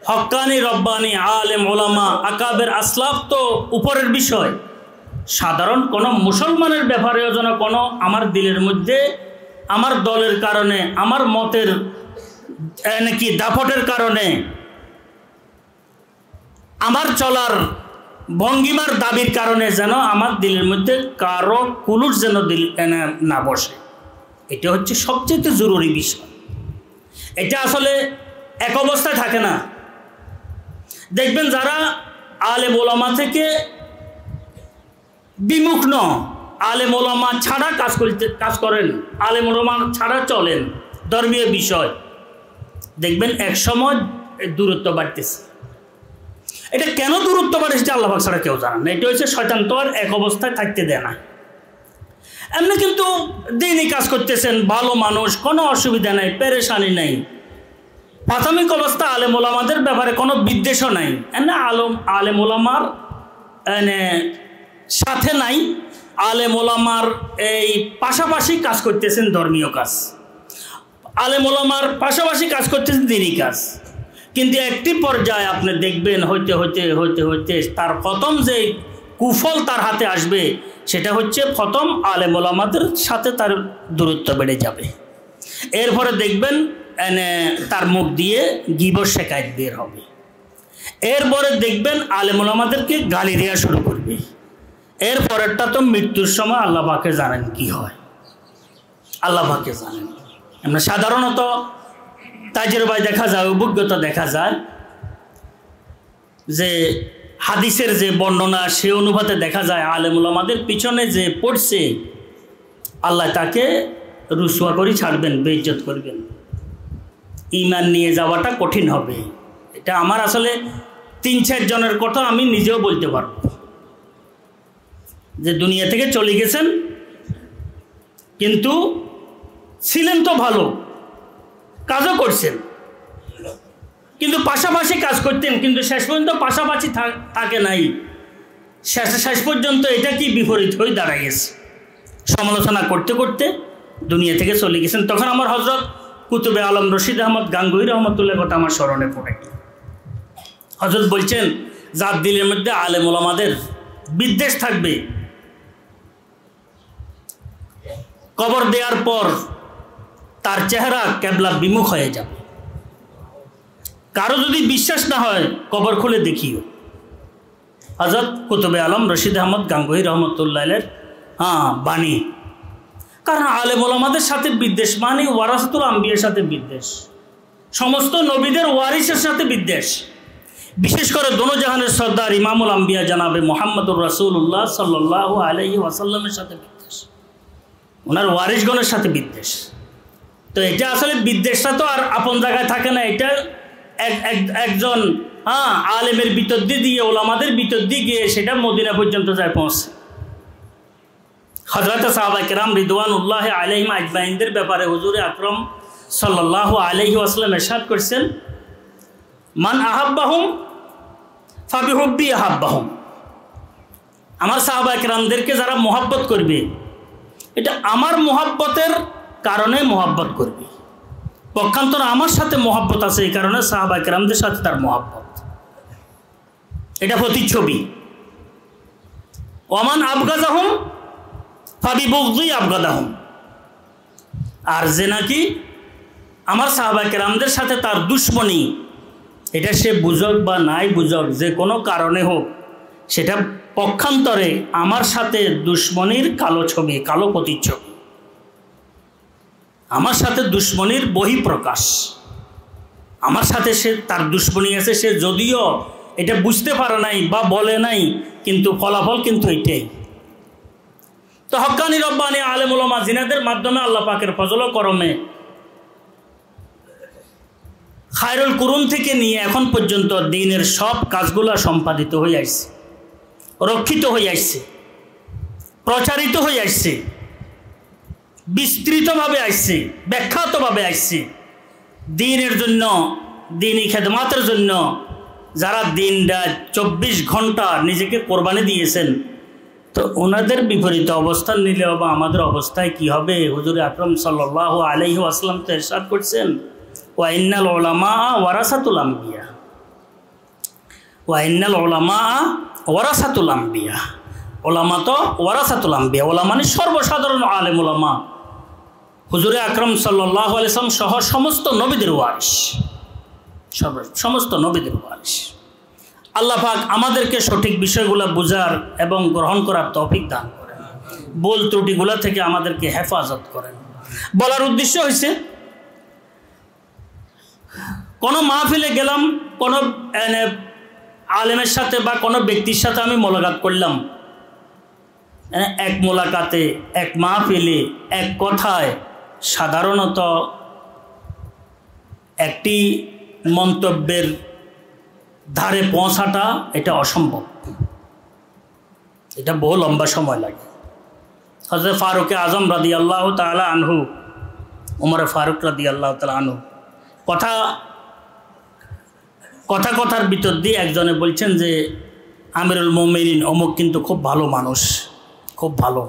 হক্কানি রব্বানি আলেম ওলামা আকাবের আসলাফ তো উপরের বিষয়, সাধারণ কোনো মুসলমানের ব্যাপারেও যেন কোনো আমার দিলের মধ্যে আমার দলের কারণে, আমার মতের নাকি দাপটের কারণে, আমার চলার ভঙ্গিমার দাবির কারণে যেন আমার দিলের মধ্যে কারো কুলুর যেন দিল না বসে। এটা হচ্ছে সবচেয়ে জরুরি বিষয়। এটা আসলে এক অবস্থায় থাকে না। দেখবেন যারা আলেম ওলামা থেকে বিমুখ নয়, আলেম ওলামা ছাড়া কাজ করেন, আলেম ওলামা ছাড়া চলেন ধর্মীয় বিষয়, দেখবেন এক সময় দূরত্ব বাড়তেছে। এটা কেন দূরত্ব বাড়তেছে আল্লাহ পাক ছাড়া কেউ জানেন না। এটা হচ্ছে শয়তান তো আর এক অবস্থায় থাকতে দেয় না। এমনি কিন্তু দিনই কাজ করতেছেন, ভালো মানুষ, কোনো অসুবিধা নাই, পেরেশানি নাই, প্রাথমিক অবস্থা আলেম ওলামাদের ব্যাপারে কোনো বিদ্বেষও নাই, আলেম ওলামার সাথে নাই, আলেম ওলামার এই পাশাপাশি কাজ করতেছেন ধর্মীয় কাজ, আলেম ওলামার পাশাপাশি কাজ করতেছেন দিনই কাজ। কিন্তু একটি পর্যায়ে আপনি দেখবেন হইতে হইতে হইতে হইতে তার প্রথম যে কুফল তার হাতে আসবে সেটা হচ্ছে প্রথম আলেম ওলামাদের সাথে তার দূরত্ব বেড়ে যাবে। এরপরে দেখবেন তার মুখ দিয়ে গীবত শেকায়েত বের হবে। এরপরে দেখবেন আলেম ওলামাদেরকে গালি দেওয়া শুরু করবে। এরপরেরটা তো মৃত্যুর সময় আল্লাহ পাকে জানেন কি হয়, আল্লাহ পাকে জানেন। আমরা সাধারণত তাজরবায় দেখা যায়, অভিজ্ঞতা দেখা যায় যে হাদিসের যে বর্ণনা সে অনুপাতে দেখা যায় আলেম ওলামাদের পিছনে যে পড়ছে আল্লাহ তাকে রুসওয়া করে ছাড়বেন, বেইজ্জত করবেন, ঈমান নিয়ে যাওয়াটা কঠিন হবে। এটা আমার আসলে ৩-৪ জনের কথা আমি নিজেও বলতে পারব যে দুনিয়া থেকে চলে গেছেন, কিন্তু ছিলেন তো ভালো, কাজও করছেন, কিন্তু পাশাপাশি কাজ করতেন, কিন্তু শেষ পর্যন্ত পাশাপাশি থাকে নাই, শেষ পর্যন্ত এটা কি বিপরীত হয়ে দাঁড়ায় গেছে। সমালোচনা করতে করতে দুনিয়া থেকে চলে গেছেন। তখন আমার হযরত কুতুবে আলম রশিদ আহমদ গাঙ্গুহি রহমতুল্লাহ কথা আমার স্মরণে পড়ে। হযরত বলছেন, যার দিলের মধ্যে আলেম ওলামাদের বিদ্বেষ থাকবে, কবর দেওয়ার পর তার চেহারা কেবলা বিমুখ হয়ে যাবে। কারো যদি বিশ্বাস না হয় কবর খুলে দেখিও। হযরত কুতুবে আলম রশিদ আহমদ গাঙ্গুহি রহমতুল্লাহের বাণী। কারণ আলেম ওলামাদের সাথে বিদ্বেষ মানে ওয়ারাসাতুল আম্বিয়ার সাথে বিদ্বেষ, সমস্ত নবীদের ওয়ারিসের সাথে বিদ্বেষ, বিশেষ করে দোনো জাহানের সর্দার ইমামুল আম্বিয়া জানাবে মুহাম্মদুর রাসূলুল্লাহ সাল্লাল্লাহু আলাইহি ওয়াসাল্লামের সাথে বিদ্বেষ, ওনার ওয়ারিসগণের সাথে বিদ্বেষ। তো এটা আসলে বিদ্বেষটা তো আর আপন জায়গায় থাকে না, এটা একজন আলেমের ভিতর দিয়ে ওলামাদের ভিতর দিয়ে গিয়ে সেটা মদিনা পর্যন্ত যায় পৌঁছে। হযরত সাহাবায়ে কেরাম রিদওয়ানুল্লাহ আলাইহিম আজমাইনদের ব্যাপারে হুজুর আকরাম সাল্লাল্লাহু আলাইহি ওয়াসাল্লাম ইরশাদ করেছেন, মান আহাব্বাহুম ফাবিহুব্বি আহাব্বাহুম। আমার সাহাবায়ে কেরামদেরকে যারা মহব্বত করবে এটা আমার মহব্বতের কারণে মহব্বত করবে। পক্ষান্তর আমার সাথে মহব্বত আছে এই কারণে সাহাবায়ে কেরামদের সাথে তার মহব্বত, এটা প্রতিচ্ছবি। ওমান আবগাযাহুম ফাবিবুগযি আবগাদাহুম। আর যে নাকি আমার সাহাবায়ে কেরামদের সাথে তার দুশমনী, এটা সে বুঝক বা নাই বুঝক, যে কোনো কারণে হোক, সেটা পক্ষান্তরে আমার সাথে দুশমনির কালো ছবি, কালো প্রতিচ্ছবি, আমার সাথে দুশমনির বহিঃপ্রকাশ। আমার সাথে সে তার দুশমনী আছে, সে যদিও এটা বুঝতে পারে নাই বা বলে নাই, কিন্তু ফলাফল কিন্তু এটাই। তো হক্কানি রব্বানি আলেম ওলামা জিনাদের মাধ্যমে আল্লাহ পাকের ফজল ও করমে খায়রুল কুরুন থেকে নিয়ে এখন পর্যন্ত দ্বীনের সব কাজগুলো সম্পাদিত হয়ে আসছে, রক্ষিত হয়ে আসছে, প্রচারিত হয়ে আসছে, বিস্তৃতভাবে আসছে, ব্যাখ্যাতভাবে আসছে। দ্বীনের জন্য, দ্বীনি খেদমাতের জন্য যারা দিন রাত 24 ঘন্টা নিজেকে কোরবানি দিয়েছেন, তো ওনাদের বিপরীত অবস্থান নিলে বা আমাদের অবস্থায় কি হবে? হুজুর আকরাম সাল্লাল্লাহু আলাইহি ওয়াসাল্লাম তো ইরশাদ করছেন, ওয়া ইন্নাল উলামা ওয়ারাসাতুল আম্বিয়া, ওয়া ইন্নাল উলামা ওয়ারাসাতুল আম্বিয়া। ওলামা তো ওয়ারাসাতুল আম্বিয়া, ওলামা মানে সর্বসাধারণ আলেম ওলামা। হুজুর আকরাম সাল্লাল্লাহু আলাইহি ওয়াসাল্লাম সহ সমস্ত নবীদের ওয়ারিস, সমস্ত নবীদের ওয়ারিস। আল্লাহ পাক আমাদেরকে সঠিক বিষয়গুলো বুঝার এবং গ্রহণ করার তৌফিক দান করেন, ভুল ত্রুটিগুলো থেকে আমাদেরকে হেফাজত করেন। বলার উদ্দেশ্য হয়েছে, কোনো মাহফিলে গেলাম, কোনো আলেমের সাথে বা কোনো ব্যক্তির সাথে আমি মোলাকাত করলাম, এক মোলাকাতে, এক মাহফিলে, এক কথায় সাধারণত একটি মন্তব্যের ধারে পৌঁছাটা এটা অসম্ভব, এটা বহু লম্বা সময় লাগে। হযরত ফারুক আজম রাদিয়াল্লাহু তাআলা আনহু, উমর ফারুক রাদিয়াল্লাহু তাআলা আনহু, কথার ভিতর দিয়ে একজনে বলছেন যে আমিরুল মুমিনিন অমুক কিন্তু খুব ভালো মানুষ, খুব ভালো।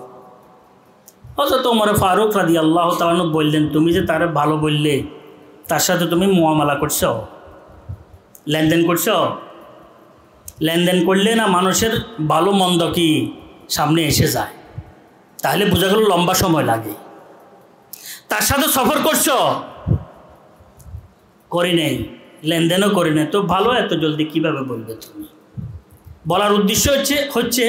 হযরত উমর ফারুক রাদিয়াল্লাহু তাআলা আনহু বললেন, তুমি যে তারে ভালো বললে, তার সাথে তুমি মুআমালা করছো, লেনদেন করছো? লেনদেন করলে না মানুষের ভালো মন্দ কি সামনে এসে যায়, তাহলে বোঝা গেল লম্বা সময় লাগে। তার সাথে সফর করছো? করি নেই, লেনদেনও করি নাই, তো ভালো এত জলদি কিভাবে বলবে তুমি? বলার উদ্দেশ্য হচ্ছে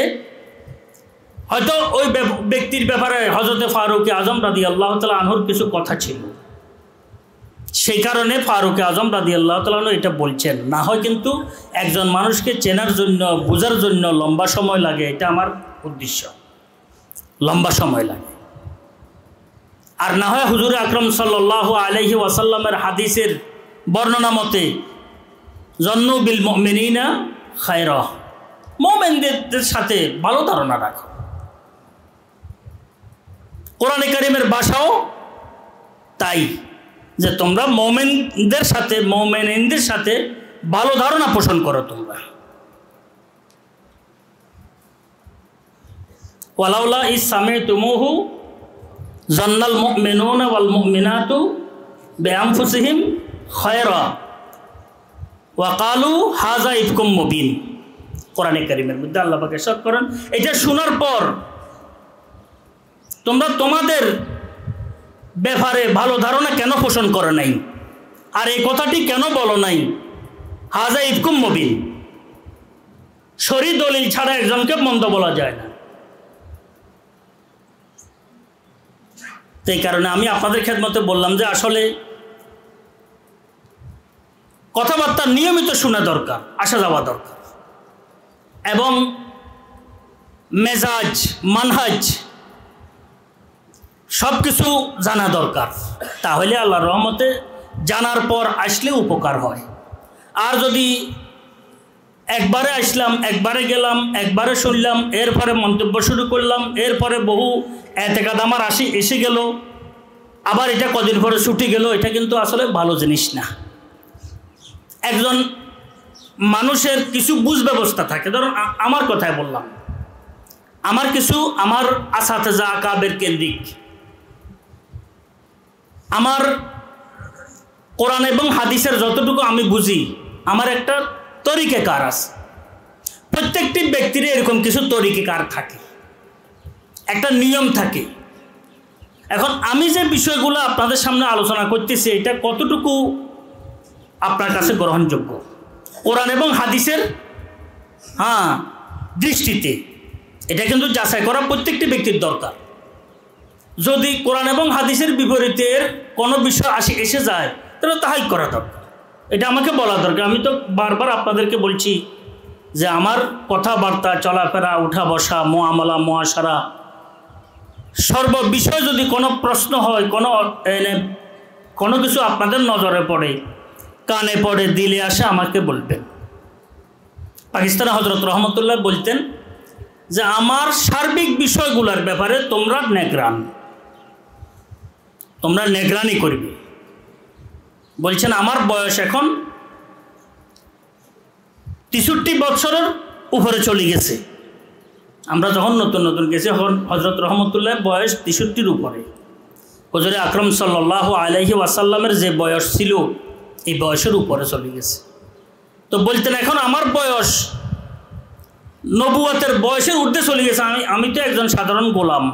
হয়তো ওই ব্যক্তির ব্যাপারে হযরত ফারুক আজম রাদিয়াল্লাহু তাআলা আনহুর কিছু কথা ছিল, সেই কারণে ফারুক আজম রাদিয়াল্লাহু তাআলা আনহু এটা বলছেন। না হয় কিন্তু একজন মানুষকে চেনার জন্য, বোঝার জন্য লম্বা সময় লাগে, এটা আমার উদ্দেশ্য, লম্বা সময় লাগে। আর না হয় হুজুর আকরাম সাল্লাল্লাহু আলাইহি ওয়াসাল্লামের হাদিসের বর্ণনা মতে, জন্নু বিল মুমিনিনা খায়রা, মুমিনদের সাথে ভালো ধারণা রাখো। কোরআনে কারীমের ভাষাও তাই, যে তোমরা মুমিনদের সাথে ভালো ধারণা পোষণ করো তোমরা। ওয়ালাউলা ইস সামিতুমুহু জান্নাল মুমিনুনা ওয়াল মুমিনাতু বিআনফুসিহিম খায়রা ওয়া ক্বালু হাযা ইফকুম মুবিন। কোরআনে কারীমের মধ্যে আল্লাহ পাক ইরশাদ করেন, এটা শোনার পর তোমরা তোমাদের ব্যাপারে ভালো ধারণা কেন পোষণ করো নাই, আর এই কথাটি কেন বলো নাই, হাযা ইফকুম মুবিন, শরী দলিল ছাড়া একজনকে মন্দ বলা যায় না। তো এই কারণে আমি আপনাদের খেদমতে বললাম যে আসলে কথাবার্তা নিয়মিত শোনা দরকার, আসা যাওয়া দরকার, এবং মেজাজ, মানহাজ সব কিছু জানা দরকার। তাহলে আল্লাহর রহমতে জানার পর আসলে উপকার হয়। আর যদি একবারে আসলাম, একবারে গেলাম, একবারে শুনলাম, এরপরে মন্তব্য শুরু করলাম, এরপরে বহু এতেকাদ আমার এসে গেল, আবার এটা কদিন পরে ছুটি গেল, এটা কিন্তু আসলে ভালো জিনিস না। একজন মানুষের কিছু বুঝ ব্যবস্থা থাকে। ধরুন আমার কথাই বললাম, আমার আসাতেজা আকাবের কেন্দ্রিক, আমার কোরআন এবং হাদিসের যতটুকু আমি বুঝি, আমার একটা তরিকাকার আছে। প্রত্যেকটি ব্যক্তির এরকম কিছু তরিকাকার থাকে, একটা নিয়ম থাকে। এখন আমি যে বিষয়গুলো আপনাদের সামনে আলোচনা করতেছি, এটা কতটুকু আপনার কাছে গ্রহণযোগ্য কোরআন এবং হাদিসের দৃষ্টিতে, এটা কিন্তু যাচাই করা প্রত্যেকটি ব্যক্তির দরকার। যদি কোরআন এবং হাদিসের বিপরীতের কোনো বিষয় এসে যায়, তাহলে তাহাই করা দরকার, এটা আমাকে বলা দরকার। আমি তো বারবার আপনাদেরকে বলছি যে আমার কথাবার্তা, চলাফেরা, উঠা বসা, মুআমালা, মুআশারা, সর্ব বিষয় যদি কোনো প্রশ্ন হয়, কোনো কিছু আপনাদের নজরে পড়ে, কানে পড়ে দিলে আসে আমাকে বলবেন। পাকিস্তানে হযরত রহমতুল্লাহ বলতেন যে আমার সার্বিক বিষয়গুলোর ব্যাপারে তোমরা নেগরানি করবে। বলছেন আমার বয়স এখন 63 বছরের উপরে চলে গেছে। আমরা যখন নতুন নতুন গেছি হযরত রহমতুল্লাহ বয়স 63-র উপরে। হুজুরে আকরাম সাল্লাল্লাহু আলাইহি ওয়াসাল্লামের যে বয়স ছিল এই বয়সের উপরে চলে গেছে। তো বলতেন এখন আমার বয়স নবুয়তের বয়সের ঊর্ধ্বে চলে গেছে। আমি তো একজন সাধারণ গোলাম।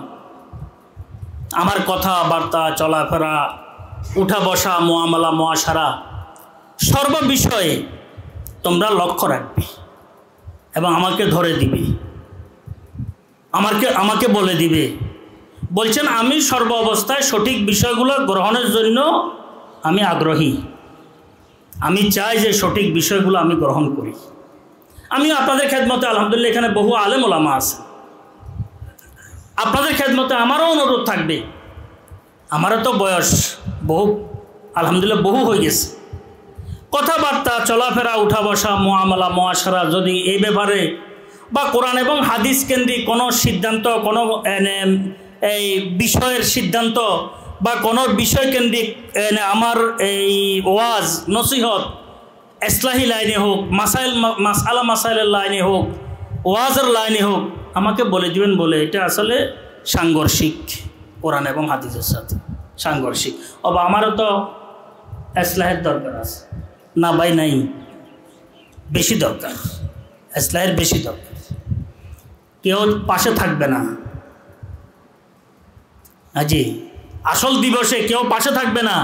আমার কথাবার্তা, চলাফেরা, উঠা বসা, মুআমালা, মুআশারা সর্ব বিষয়ে তোমরা লক্ষ্য রাখবে এবং আমাকে ধরে দিবে, আমাকে বলে দিবে। বলছেন আমি সর্ব অবস্থায় সঠিক বিষয়গুলো গ্রহণের জন্য আমি আগ্রহী। আমি চাই যে সঠিক বিষয়গুলো আমি গ্রহণ করি। আমি আপনাদের খেদমতে আলহামদুলিল্লাহ এখানে বহু আলেম ওলামা আছে। আপনাদের খেদমতে আমারও অনুরোধ থাকবে, আমারও তো বয়স বহু আলহামদুলিল্লাহ বহু হয়ে গেছে। কথাবার্তা, চলাফেরা, উঠা বসা, মুআমালা, মুআশারা যদি এই ব্যাপারে বা কোরআন এবং হাদিস কেন্দ্রিক কোনো সিদ্ধান্ত, কোনো এই বিষয়ের সিদ্ধান্ত বা কোনো বিষয় কেন্দ্রিক আমার এই ওয়াজ নসিহত ইসলাহি লাইনে হোক, মাসাইলের লাইনে হোক, ওয়াজের লাইনে হোক, আমাকে বলে দিবেন। বলে এটা আসলে সাংঘর্ষিক, কোরআন এবং হাদিসের সাথে সাংঘর্ষিক। আমারও তো ইসলাহের দরকার আছে। না ভাই নাই, বেশি দরকার, ইসলাহের বেশি দরকার। কেউ পাশে থাকবে না। জি, আসল দিবসে কেউ পাশে থাকবে না।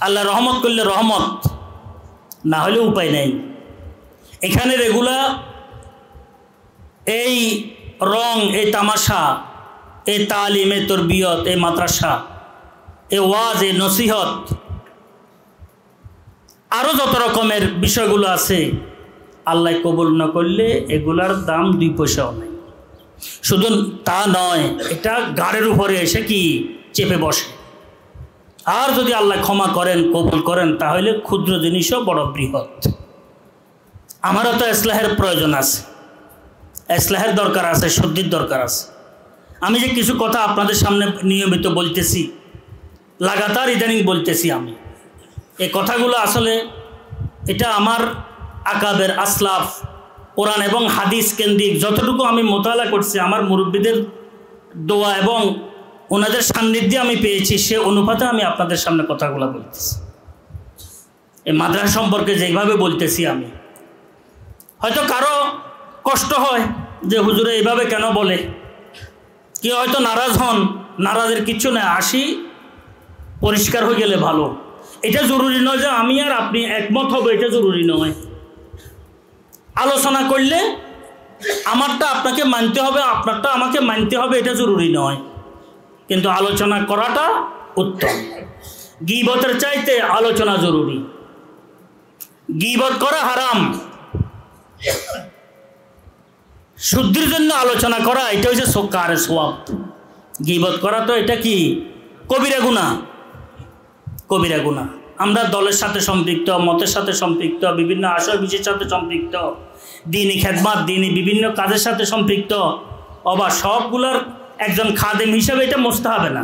আল্লাহ রহমত করলে রহমত, না হলে উপায় নেই। এখানে এগুলা এই রং, এই তামাশা, এই তালিম, এই তরবিয়ত, এই মাদ্রাসা, এই ওয়াজ, এই নসিহত, আরও যত রকমের বিষয়গুলো আছে, আল্লাহ কবুল না করলে এগুলার দাম 2 পয়সাও নেই। শুধু তা নয়, এটা গাড়ের উপরে এসে কি চেপে বসে। আর যদি আল্লাহ ক্ষমা করেন, কবুল করেন, তাহলে ক্ষুদ্র জিনিসও বড় বৃহৎ। আমারও তো ইসলাহের প্রয়োজন আছে, ইসলাহের দরকার আছে, শুদ্ধির দরকার আছে। আমি যে কিছু কথা আপনাদের সামনে নিয়মিত বলতেছি, লাগাতার ইদানিং বলতেছি, আমি এই কথাগুলো আসলে এটা আমার আকাবের আসলাফ, কোরআন এবং হাদিস কেন্দ্রিক যতটুকু আমি মোতালা করছি, আমার মুরব্বীদের দোয়া এবং ওনাদের সান্নিধ্যে আমি পেয়েছি, সে অনুপাতে আমি আপনাদের সামনে কথাগুলো বলতেছি। এই মাদ্রাসা সম্পর্কে যেভাবে বলতেছি, আমি হয়তো কারো কষ্ট হয় যে হুজুরে এইভাবে কেন বলে, কেউ হয়তো নারাজ হন। নারাজের কিচ্ছু নেই, আসি পরিষ্কার হয়ে গেলে ভালো। এটা জরুরি নয় যে আমি আর আপনি একমত হব, এটা জরুরি নয়। আলোচনা করলে আমারটা আপনাকে মানতে হবে, আপনারটা আমাকে মানতে হবে, এটা জরুরি নয়। কিন্তু আলোচনা করাটা উত্তম। গীবতের চাইতে আলোচনা জরুরি। গীবত করা হারাম, শুদ্ধির জন্য আলোচনা করা এটা হচ্ছে কার সওয়াব। গীবত করা তো এটা কি কবিরা গুনাহ, কবিরা গুনাহ। আমরা দলের সাথে সম্পৃক্ত, মতের সাথে সম্পৃক্ত, বিভিন্ন আশয় বিষয়ের সাথে সম্পৃক্ত, দ্বীনি খেদমত, দ্বীনি বিভিন্ন কাজের সাথে সম্পৃক্ত, সবগুলোর একজন খাদেম হিসাবে এটা মুস্তাহাবে না।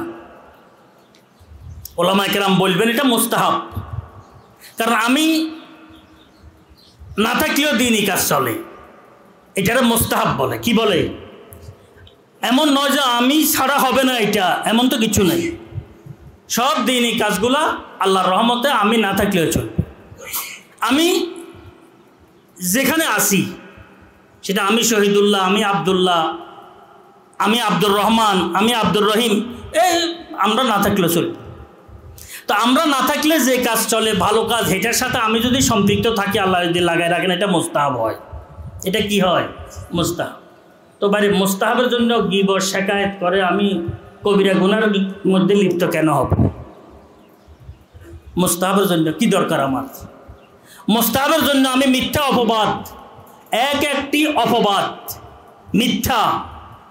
ওলামায়ে কেরাম বলবেন এটা মুস্তাহাব, কারণ আমি না থাকলেও দ্বীনি কাজ চলে, এটারে মুস্তাহাব বলে। কি বলে? এমন নয় যে আমি ছাড়া হবে না, এটা এমন তো কিছু নেই। সব দ্বীনি কাজগুলা আল্লাহর রহমতে আমি না থাকলেও চলবে। আমি যেখানে আসি, সেটা আমি শহীদুল্লাহ, আমি আবদুল্লাহ, আমি আব্দুর রহমান, আমি আব্দুর রহিম, আমরা না থাকলেও চলবে। তো আমরা না থাকলে যে কাজ চলে, ভালো কাজ, এটার সাথে আমি যদি সম্পৃক্ত থাকি, আল্লাহ যদি লাগাই রাখেন, এটা মুস্তাহাব হয়। এটা কি হয়? মুস্তাহাব। তো বাইরে মুস্তাহাবের জন্য গীবত শিকায়েত করে আমি কবিরা গুনার মধ্যে লিপ্ত কেন হব? মুস্তাহাবের জন্য কি দরকার আমার? মুস্তাহাবের জন্য আমি মিথ্যা অপবাদ, একটি অপবাদ মিথ্যা,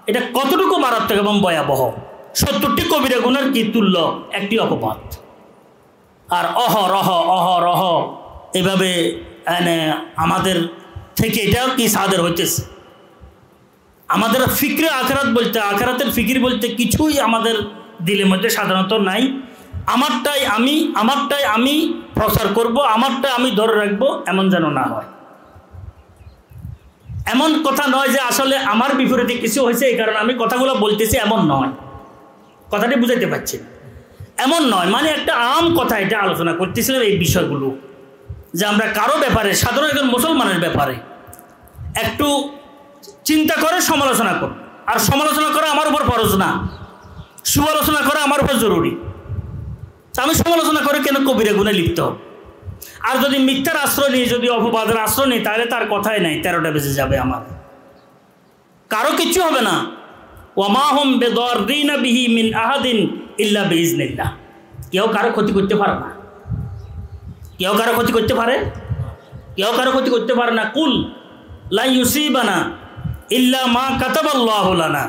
এটা কতটুকু মারাত্মক এবং ভয়াবহ। 70টি কবিরা গুনার কি তুল্য একটি অপবাদ। আর অহরহ এভাবে আমাদের থেকে এটাও কি সাদের হইতেছে। আমাদের ফিক্রে আখেরাত বলতে, আখেরাতের ফিকির বলতে কিছুই আমাদের দিলের মধ্যে সাধারণত নাই। আমারটাই আমি প্রচার করব, আমারটাই আমি ধরে রাখবো, এমন যেন না হয়। এমন কথা নয় যে আসলে আমার বিপরীতে কিছু হয়েছে এই কারণে আমি কথাগুলো বলতেছি, এমন নয়। কথাটি বুঝাইতে পারছি না, এমন নয়। মানে একটা আম কথা এটা আলোচনা করতেছিলাম এই বিষয়গুলো, যে আমরা কারো ব্যাপারে, সাধারণ একজন মুসলমানের ব্যাপারে একটু চিন্তা করে সমালোচনা কর। আর সমালোচনা করা আমার উপর ফরজ না, সুআলোচনা করা আমার উপর জরুরি। আমি সমালোচনা করে কেন কবিরা গুণে লিপ্ত? আর যদি মিথ্যার আশ্রয় নিয়ে, যদি অপবাদের আশ্রয় নিই, তাহলে তার কথাই নাই, 13টা বেজে যাবে, আমার কারো কিচ্ছু হবে না। ওয়ামা হুম বিদাররিনা বিহি মিন আহাদিন ইল্লা বিইজনিল্লাহ। কেউ কারো ক্ষতি করতে পারে না, কেউ কারো ক্ষতি করতে পারে, কেউ কারো ক্ষতি করতে পারে না। কুল লা ইউসিবানা ইল্লা মা কাতাবাল্লাহু লানা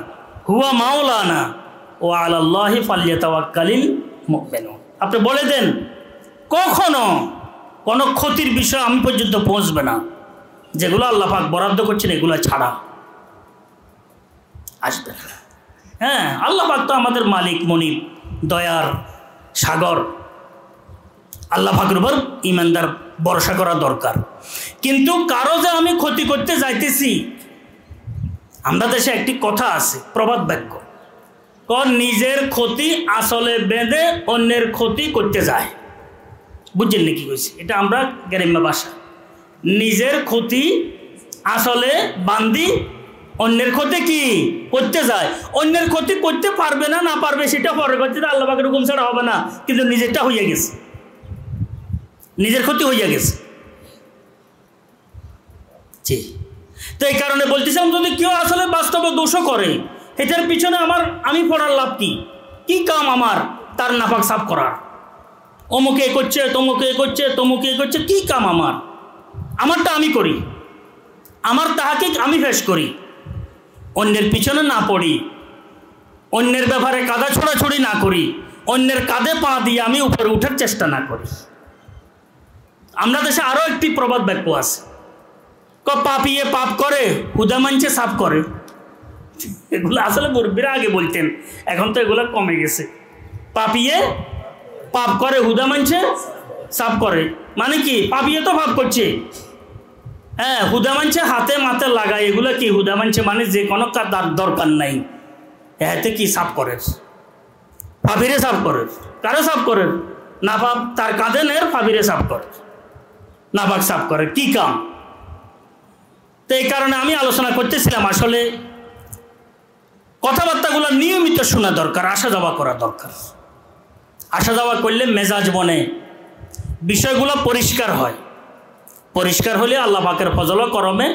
হুয়া মাওলানা ওয়া আলাল্লাহি ফালইয়াতাওয়াক্কালিল মুমিনুন। আপনি বলে দেন, কখনো কোনো ক্ষতির বিষয় আমি পর্যন্ত পৌঁছবে না, যেগুলো আল্লাহ পাক বরাদ্দ করছেন এগুলো ছাড়া আসবে না। হ্যাঁ, আল্লাহ পাক তো আমাদের মালিক, মনিব, দয়ার সাগর। আল্লাহ পাকের উপর ইমানদার ভরসা করা দরকার। কিন্তু কারো যে আমি ক্ষতি করতে যাইতেছি, আমরা দেশে একটি কথা আছে, প্রবাদ বাক্য, নিজের ক্ষতি আসলে বেঁধে অন্যের ক্ষতি করতে যায়। বুঝছেন নাকি কইছি? এটা আমরা গ্রাম্য ভাষা, নিজের ক্ষতি আসলে বান্দি অন্যের ক্ষতি কি করতে যায়। অন্যের ক্ষতি করতে পারবে না, না পারবে সেটা পরে করতে, আল্লাহ পাকের হুকুম ছাড়া হবে না। কিন্তু নিজেরটা হইয়া গেছে, নিজের ক্ষতি হইয়া গেছে। জি, তো এই কারণে বলতেছিলাম, যদি কেউ আসলে বাস্তবে দোষও করে, এটার পিছনে আমি পড়ার লাভ কি? কি কাম আমার তার নাপাক সাফ করার? অমুকে করছে, তমুকে করছে, তমুকে করছে, কি কাম আমার? আমারটা আমি করি, আমার তাহাকে আমি ফেস করি, অন্যের পিছনে না পড়ি, অন্যের ব্যাপারে কাদা ছোড়াছড়ি না করি, অন্যের কাঁধে পা দিয়ে আমি উপরে উঠার চেষ্টা না করি। আমরা দেশে আরও একটি প্রবাদ বাক্য আছে, পাপিয়ে পাপ করে হুদা মানছে সাফ করে। এগুলো আসলে মুরব্বীরা আগে বলতেন, এখন তো এগুলো কমে গেছে। পাপিয়ে পাপ করে হুদা মানছে সাফ করে, মানে কি? পাপিয়ে তো পাপ করছে, হ্যাঁ, হুদা মানছে হাতে মাথে লাগায়। এগুলো কি? হুদা মানছে মানে যে কোনো তার দরকার নাই, এতে কি সাফ করে? পাপিরে সাফ করে। কারো সাফ করে না? পাপ তার কাঁধে নেই, পাপিরে সাফ করে, না পাক সাফ করে, কি কাম? তো এই কারণে আমি আলোচনা করতেছিলাম, আসলে কথাবার্তাগুলো নিয়মিত শোনা দরকার, আসা যাওয়া করা দরকার। আসা যাওয়া করলে মেজাজ বনে, বিষয়গুলো পরিষ্কার হয়। পরিষ্কার হলে আল্লাহ পাকের ফজল করমে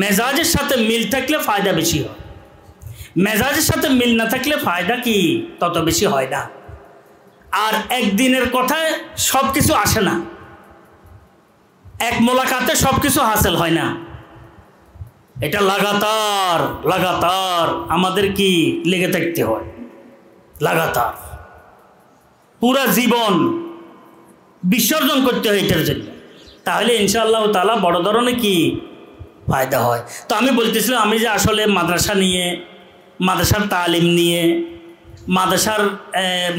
মেজাজের সাথে মিল থাকলে ফায়দা বেশি হয়, মেজাজের সাথে মিল না থাকলে ফায়দা কি তত বেশি হয় না। আর একদিনের কথায় সব কিছু আসে না, এক মোলাকাতে সব কিছু হাসিল হয় না। এটা লাগাতার লাগাতার আমাদের কি লেগে থাকতে হয়, লাগাতার পুরা জীবন বিসর্জন করতে হয় এটার জন্য। তাহলে ইনশাআল্লাহ তাআলা বড় ধরনের কি ফায়দা হয়। তো আমি বলতেছিলাম, আমি যে আসলে মাদ্রাসা নিয়ে, মাদ্রাসার তালিম নিয়ে, মাদ্রাসার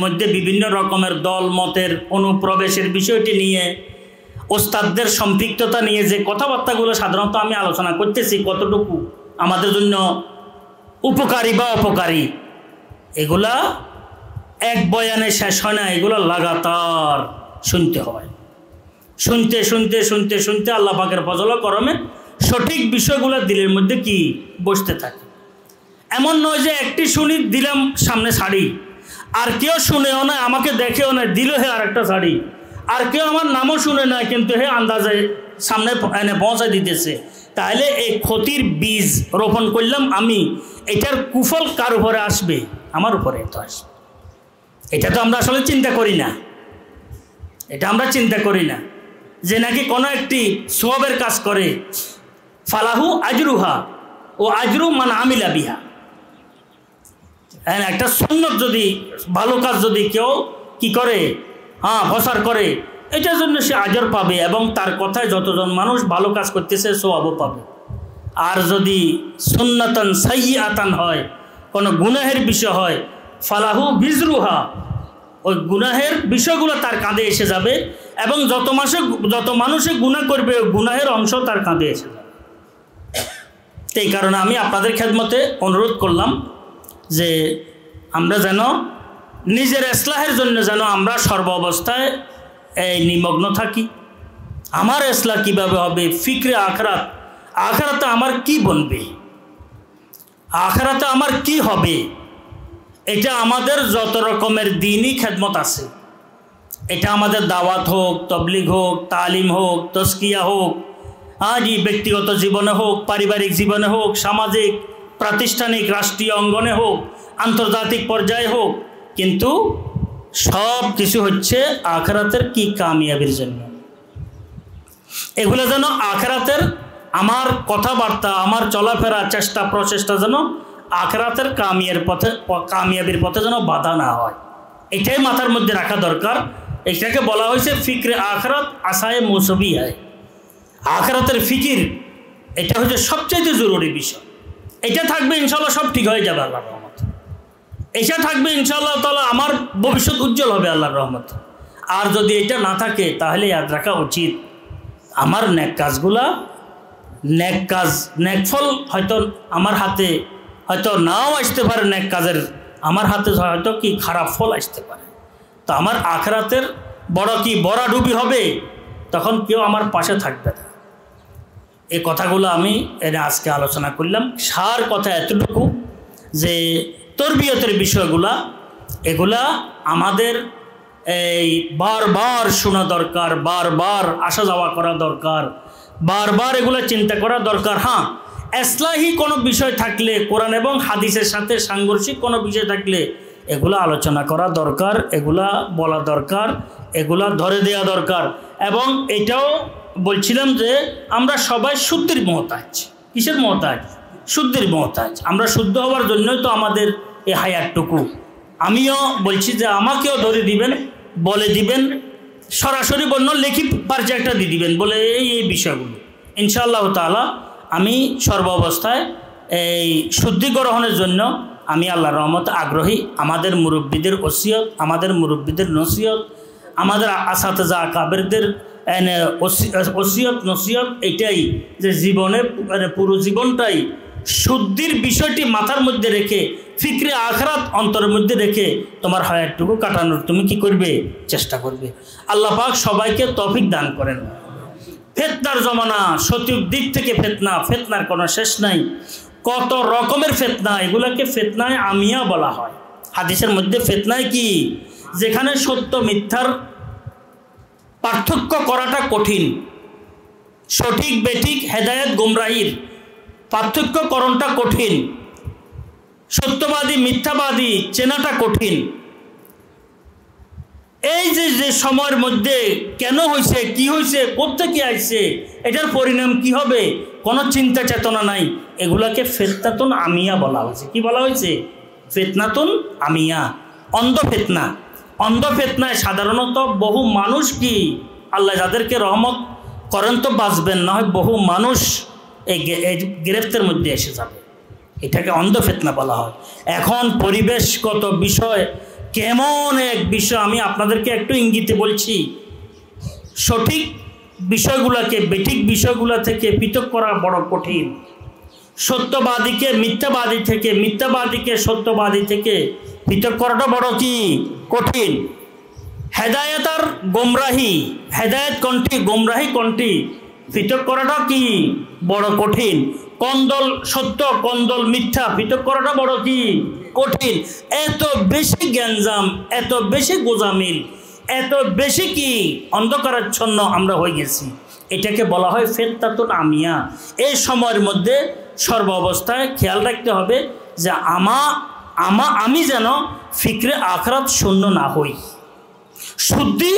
মধ্যে বিভিন্ন রকমের দল মতের অনুপ্রবেশের বিষয়টি নিয়ে, ওস্তাদদের সম্পৃক্ততা নিয়ে যে কথাবার্তাগুলো সাধারণত আমি আলোচনা করতেছি, কতটুকু আমাদের জন্য উপকারী বা অপকারী, এগুলা এক বয়ানে শেষ হয় না, এগুলো লাগাতার শুনতে হয়। শুনতে শুনতে শুনতে শুনতে আল্লাহ পাকের ফজল করমে সঠিক বিষয়গুলো দিলের মধ্যে কি বসতে থাকে। এমন নয় যে একটি শুনি দিলাম সামনে শাড়ি, আর কেউ শুনেও না, আমাকে দেখেও না, দিল হে আর একটা শাড়ি, আর কেউ আমার নামও শুনে না, কিন্তু হে আন্দাজে সামনে এনে পৌঁছায় দিতেছে। তাহলে এই ক্ষতির বীজ রোপণ করলাম আমি, এটার কুফল কার উপরে আসবে? আমার উপরে তো আসবে। এটা তো আমরা আসলে চিন্তা করি না, এটা আমরা চিন্তা করি না যে নাকি কোনো একটি সওয়াবের কাজ করে, ফালাহু আজরুহা ও আজরু মান আমিলা বিহা। একটা সুন্নত যদি, ভালো কাজ যদি কেউ কি করে, প্রচার করে, এটার জন্য সে আজর পাবে এবং তার কথায় যতজন মানুষ ভালো কাজ করতেছে সওয়াবও পাবে। আর যদি সুন্নাতান সাইয়্যাতান হয়, কোনো গুনাহের বিষয় হয়, ফালাহু বিজরুহা, ওই গুনাহের বিষয়গুলো তার কাঁধে এসে যাবে এবং যত মানুষে গুনাহ করবে ওই গুনাহের অংশ তার কাঁধে এসে যাবে। এই কারণে আমি আপনাদের খেদমতে অনুরোধ করলাম যে আমরা যেন নিজের ইসলাহের জন্য যেন আমরা সর্ব অবস্থায় নিমগ্ন থাকি। আমার ইসলাহ কিভাবে হবে, ফিকরে আখরাত, আখরাতে আমার কি বনবে, আখরাতে আমার কি হবে, এটা আমাদের যত রকমের দ্বীনি খেদমত আছে, এটা আমাদের দাওয়াত হোক, তবলিগ হোক, তালিম হোক, তজকিয়া হোক, আজই ব্যক্তিগত জীবনে হোক, পারিবারিক জীবনে হোক, সামাজিক, প্রাতিষ্ঠানিক, রাষ্ট্রীয় অঙ্গনে হোক, আন্তর্জাতিক পর্যায়ে হোক, কিন্তু সব কিছু হচ্ছে আখরাতের কি কামিয়াবির জন্য। এগুলো যেন আখরাতের আমার কথাবার্তা, আমার চলাফেরা, চেষ্টা প্রচেষ্টা যেন আখরাতের কামিয়াবির পথে যেন বাধা না হয়, এটাই মাথার মধ্যে রাখা দরকার। এটাকে বলা হয়েছে ফিক্রে আখরাত আসায়ে মৌসবি হয়। আখরাতের ফিকির এটা হচ্ছে সবচেয়ে জরুরি বিষয়। এটা থাকবে ইনশাল্লাহ সব ঠিক হয়ে যাবে আল্লাহর রহমত। এটা থাকবে ইনশাআল্লাহ তাআলা আমার ভবিষ্যৎ উজ্জ্বল হবে আল্লাহর রহমত। আর যদি এটা না থাকে তাহলে ইয়াদ রাখা উচিত আমার নেক কাজগুলা, নেক কাজ, নেক ফল হয়তো আমার হাতে হয়তো নাও আসতে পারে, নেক কাজের আমার হাতে হয়তো কি খারাপ ফল আসতে পারে। তো আমার আখরাতের বড় কি বড়াডুবি হবে, তখন কেউ আমার পাশে থাকবে না। এই কথাগুলো আমি আজকে আলোচনা করলাম। সার কথা এতটুকু যে তরবিয়তের বিষয়গুলা এগুলা আমাদের এই বারবার শোনা দরকার, বারবার আসা যাওয়া করা দরকার, বারবার এগুলো চিন্তা করা দরকার। হ্যাঁ, ইসলাহি কোনো বিষয় থাকলে, কোরআন এবং হাদিসের সাথে সাংঘর্ষিক কোনো বিষয় থাকলে এগুলো আলোচনা করা দরকার, এগুলা বলা দরকার, এগুলা ধরে দেওয়া দরকার। এবং এটাও বলছিলাম যে আমরা সবাই শুদ্ধির মহতাজ। কিসের মহতাজ? শুদ্ধির মহতাজ। আমরা শুদ্ধ হওয়ার জন্যই তো আমাদের এই হায়াতটুকু। আমিও বলছি যে আমাকেও ধরে দিবেন, বলে দিবেন, সরাসরি বন্য লেখি পার্চে একটা দিয়ে দিবেন, বলে এই বিষয়গুলো ইনশাআল্লাহ তাআলা আমি সর্ব অবস্থায় এই শুদ্ধি গ্রহণের জন্য আমি আল্লাহর রহমতে আগ্রহী। আমাদের মুরব্বীদের ওসিয়ত, আমাদের মুরব্বীদের নসিহত, আমাদের আসাতেজা আকাবেরদের ওসিয়ত নসিহত এটাই যে জীবনে পুরো জীবনটাই শুদ্ধির বিষয়টি মাথার মধ্যে রেখে, ফিক্রে আখরাত অন্তরের মধ্যে রেখে তোমার হায়াতটুকু কাটানোর তুমি কি করবে? চেষ্টা করবে। আল্লাহ পাক সবাইকে তৌফিক দান করেন। ফিতনার জমানা, সঠিক দিক থেকে ফিতনা, ফিতনার কোনো শেষ নাই, কত রকমের ফিতনা, এগুলোকে ফিতনায় আমিয়া বলা হয়। হাদিসের মধ্যে ফিতনায় কি, যেখানে সত্য মিথ্যার পার্থক্য করাটা কঠিন, সঠিক বেঠিক, হেদায়েত গুমরাহির পার্থক্যকরণটা কঠিন, সত্যবাদী মিথ্যাবাদী চেনাটা কঠিন। এই যে সময়ের মধ্যে কেন হয়েছে, কি হয়েছে, কোত্থেকে আসছে, এটার পরিণাম কি হবে, কোনো চিন্তা চেতনা নাই, এগুলাকে ফিতনাতুন আমিয়া বলা হয়েছে। কি বলা হয়েছে? ফিতনাতুন আমিয়া, অন্ধ ফিতনা। অন্ধ ফিতনায় সাধারণত বহু মানুষ কি আল্লাহ যাদেরকে রহমত করেন তো বাঁচবেন, না হয় বহু মানুষ এই গ্রেফতের মধ্যে এসে যাবে। এটাকে অন্ধ ফিতনা বলা হয়। এখন পরিবেশগত বিষয় কেমন এক বিষয় আমি আপনাদেরকে একটু ইঙ্গিতে বলছি। সঠিক বিষয়গুলোকে বেঠিক বিষয়গুলো থেকে পৃথক করা বড় কঠিন। সত্যবাদীকে মিথ্যাবাদী থেকে, মিথ্যাবাদীকে সত্যবাদী থেকে পৃথক করাটা বড় কি কঠিন। হেদায়েত আর গোমরাহি, হেদায়েত কোনটি, গোমরাহি কোনটি, পৃথক করাটা কি বড় কঠিন। কন্দল সত্য, কন্দল মিথ্যা পৃথক করাটা বড় কি কঠিন। এত বেশি গ্যাঞ্জাম, এত বেশি গোজামিল, এত বেশি কি অন্ধকারাচ্ছন্ন আমরা হয়ে গেছি। এটাকে বলা হয় ফিতনাতুন আমিয়া। এই সময়ের মধ্যে সর্ব অবস্থায় খেয়াল রাখতে হবে যে আমি যেন ফিক্রে আখরাত শূন্য না হই, শুদ্ধি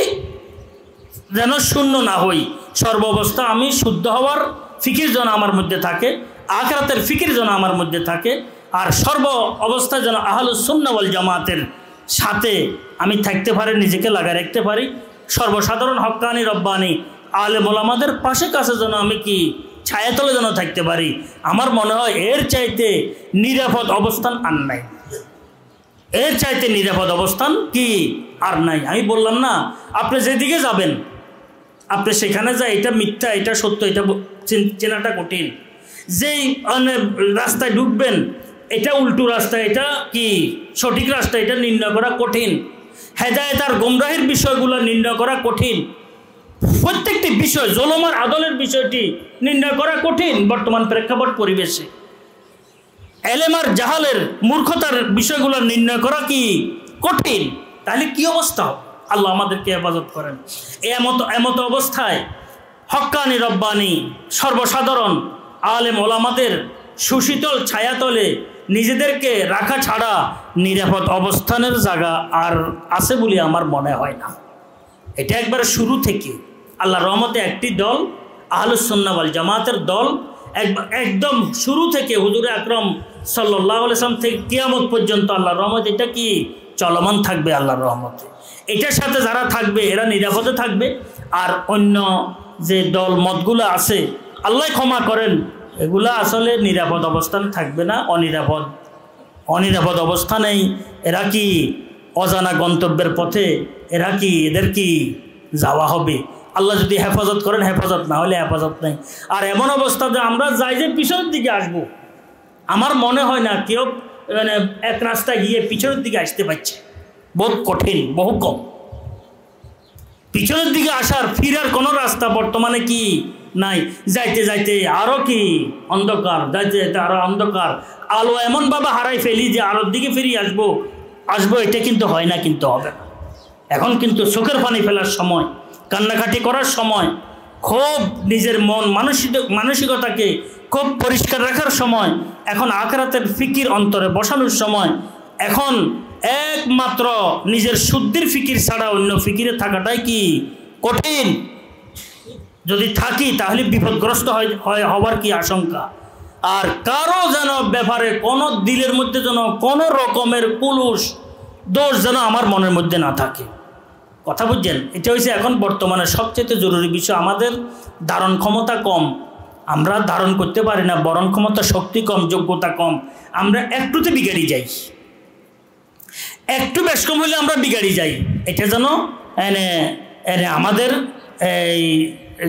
যেন শূন্য না হই। সর্ব অবস্থা আমি শুদ্ধ হওয়ার ফিকির যেন আমার মধ্যে থাকে, আখরাতের ফিকির যেন আমার মধ্যে থাকে। আর সর্ব অবস্থায় যেন আহলুস সুন্নাহ ওয়াল জামাতের সাথে আমি থাকতে পারি, নিজেকে লাগায় রাখতে পারি, সর্বসাধারণ হক্কানি রব্বানি আলেম ওলামাদের পাশে কাছে যেন আমি কি ছায়াতলে যেন থাকতে পারি। আমার মনে হয় এর চাইতে নিরাপদ অবস্থান আর নাই, এর চাইতে নিরাপদ অবস্থান কি আর নাই। আমি বললাম না, আপনি যেদিকে যাবেন আপনি সেখানে যা এটা মিথ্যা এটা সত্য এটা চেনাটা কঠিন। যেই রাস্তায় ঢুকবেন এটা উল্টো রাস্তা, এটা কি সঠিক রাস্তা, এটা নির্ণয় করা কঠিন। হেদায়েত আর গোমরাহের বিষয়গুলো নির্ণয় করা কঠিন। প্রত্যেকটি বিষয় জুলুম আর আদলের বিষয়টি নির্ণয় করা কঠিন বর্তমান প্রেক্ষাপট পরিবেশে। এলেম আর জাহালের মূর্খতার বিষয়গুলো নির্ণয় করা কি কঠিন। তাহলে কি অবস্থা? আল্লাহ আমাদেরকে হেফাজত করেন। এমত অবস্থায় হক্কানি রব্বানি সর্বসাধারণ আলেম ওলামাদের সুশীতল ছায়াতলে নিজেদেরকে রাখা ছাড়া নিরাপদ অবস্থানের জায়গা আর আছে বলে আমার মনে হয় না। এটা একবার শুরু থেকে আল্লাহর রহমতে একটি দল আহলুস সুন্নাহ ওয়াল জামাতের দল একদম শুরু থেকে হুজুরে আকরাম সাল্লাল্লাহু আলাইহি ওয়াসাল্লাম থেকে কিয়ামত পর্যন্ত আল্লাহর রহমত এটা কি চলমান থাকবে। আল্লাহর রহমতে এটার সাথে যারা থাকবে এরা নিরাপদে থাকবে। আর অন্য যে দল মতগুলো আছে আল্লাহ ক্ষমা করেন, এগুলা আসলে নিরাপদ অবস্থানে থাকবে না, অনিরাপদ অবস্থানেই এরা কি অজানা গন্তব্যের পথে এরা কি এদের কি যাওয়া হবে। আল্লাহ যদি হেফাজত করেন হেফাজত, না হলে হেফাজত নেই। আর এমন অবস্থা যে আমরা যাই যে পিছনের দিকে আসব, আমার মনে হয় না কেউ মানে এক রাস্তায় গিয়ে পিছনের দিকে আসতে পারছে, বহুত কঠিন, বহু কম। পিছনের দিকে আসার ফিরার কোনো রাস্তা বর্তমানে কি নাই। যাইতে যাইতে আরও কি অন্ধকার, যাইতে যাইতে আরও অন্ধকার, আলো এমনভাবে হারাই ফেলি যে আলোর দিকে ফিরিয়ে আসবো এটা কিন্তু হয় না, কিন্তু হবে না। এখন কিন্তু চোখের পানি ফেলার সময়, কান্নাকাটি করার সময়, খুব নিজের মন মানসিকতাকে খুব পরিষ্কার রাখার সময়, এখন আখিরাতের ফিকির অন্তরে বসানোর সময়। এখন একমাত্র নিজের শুদ্ধির ফিকির ছাড়া অন্য ফিকিরে থাকাটাই কি কঠিন। যদি থাকি তাহলে বিপদগ্রস্ত হওয়ার কি আশঙ্কা। আর কারো যেন ব্যাপারে কোনো দিলের মধ্যে যেন কোনো রকমের কুলুষ দোষ যেন আমার মনের মধ্যে না থাকে। কথা বুঝছেন? এটা হচ্ছে এখন বর্তমানে সবচেয়ে জরুরি বিষয়। আমাদের ধারণ ক্ষমতা কম, আমরা ধারণ করতে পারি না, বরণ ক্ষমতা শক্তি কম, যোগ্যতা কম। আমরা একটুতে বিগাড়ি যাই, একটু বেশ কম হলে আমরা বিগাড়ি যাই। এটা যেন আমাদের এই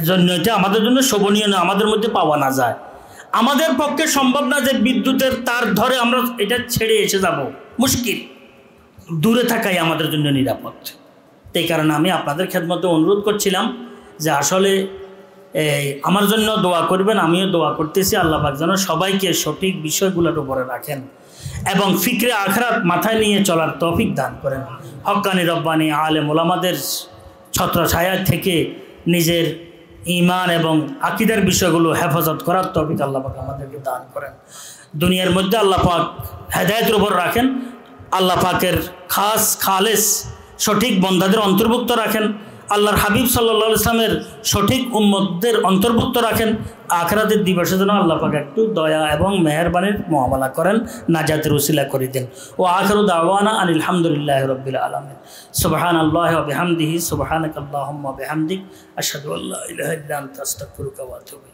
জন্য এটা আমাদের জন্য শোভনীয় না, আমাদের মধ্যে পাওয়া না যায়। আমাদের পক্ষে সম্ভব না যে বিদ্যুতের তার ধরে আমরা এটা ছেড়ে এসে যাব, মুশকিল। দূরে থাকাই আমাদের জন্য নিরাপদ। এই কারণে আমি আপনাদের খেদমতে অনুরোধ করছিলাম যে আসলে আমার জন্য দোয়া করবেন, আমিও দোয়া করতেছি। আল্লাহ পাক যেন সবাইকে সঠিক বিষয়গুলোর উপরে রাখেন এবং ফিকরে আখরাত মাথায় নিয়ে চলার তৌফিক দান করেন। হক্কানি রব্বানি আলেম ওলামাদের ছত্রছায়া থেকে নিজের ঈমান এবং আকীদার বিষয়গুলো হেফাজত করার তৌফিক আল্লাহ পাক আমাদেরকে দান করেন। দুনিয়ার মধ্যে আল্লাহ পাক হেদায়েতের উপর রাখেন, আল্লাহ পাকের খাস খালেস সঠিক বন্দাদের অন্তর্ভুক্ত রাখেন, আল্লাহর হাবিব সাল্লাল্লাহু আলাইহি ওয়াসাল্লামের সঠিক উম্মতদের অন্তর্ভুক্ত রাখেন। আখিরাতের দিবসে যেন আল্লাহ পাক একটু দয়া এবং মেহেরবানির মুআমালা করেন, নাজাতের উসিলা করে দেন। ও আখিরু দাওয়ানা আনিল হামদুলিল্লাহি রাব্বিল আলামিন। সুবহানাল্লাহি ওয়া বিহামদিহি, সুবহানাকাল্লাহুম্মা ওয়া বিহামদিক, আশহাদু আল্লা ইলাহা ইল্লা আনতা আস্তাগফিরুকা ওয়া আতুবু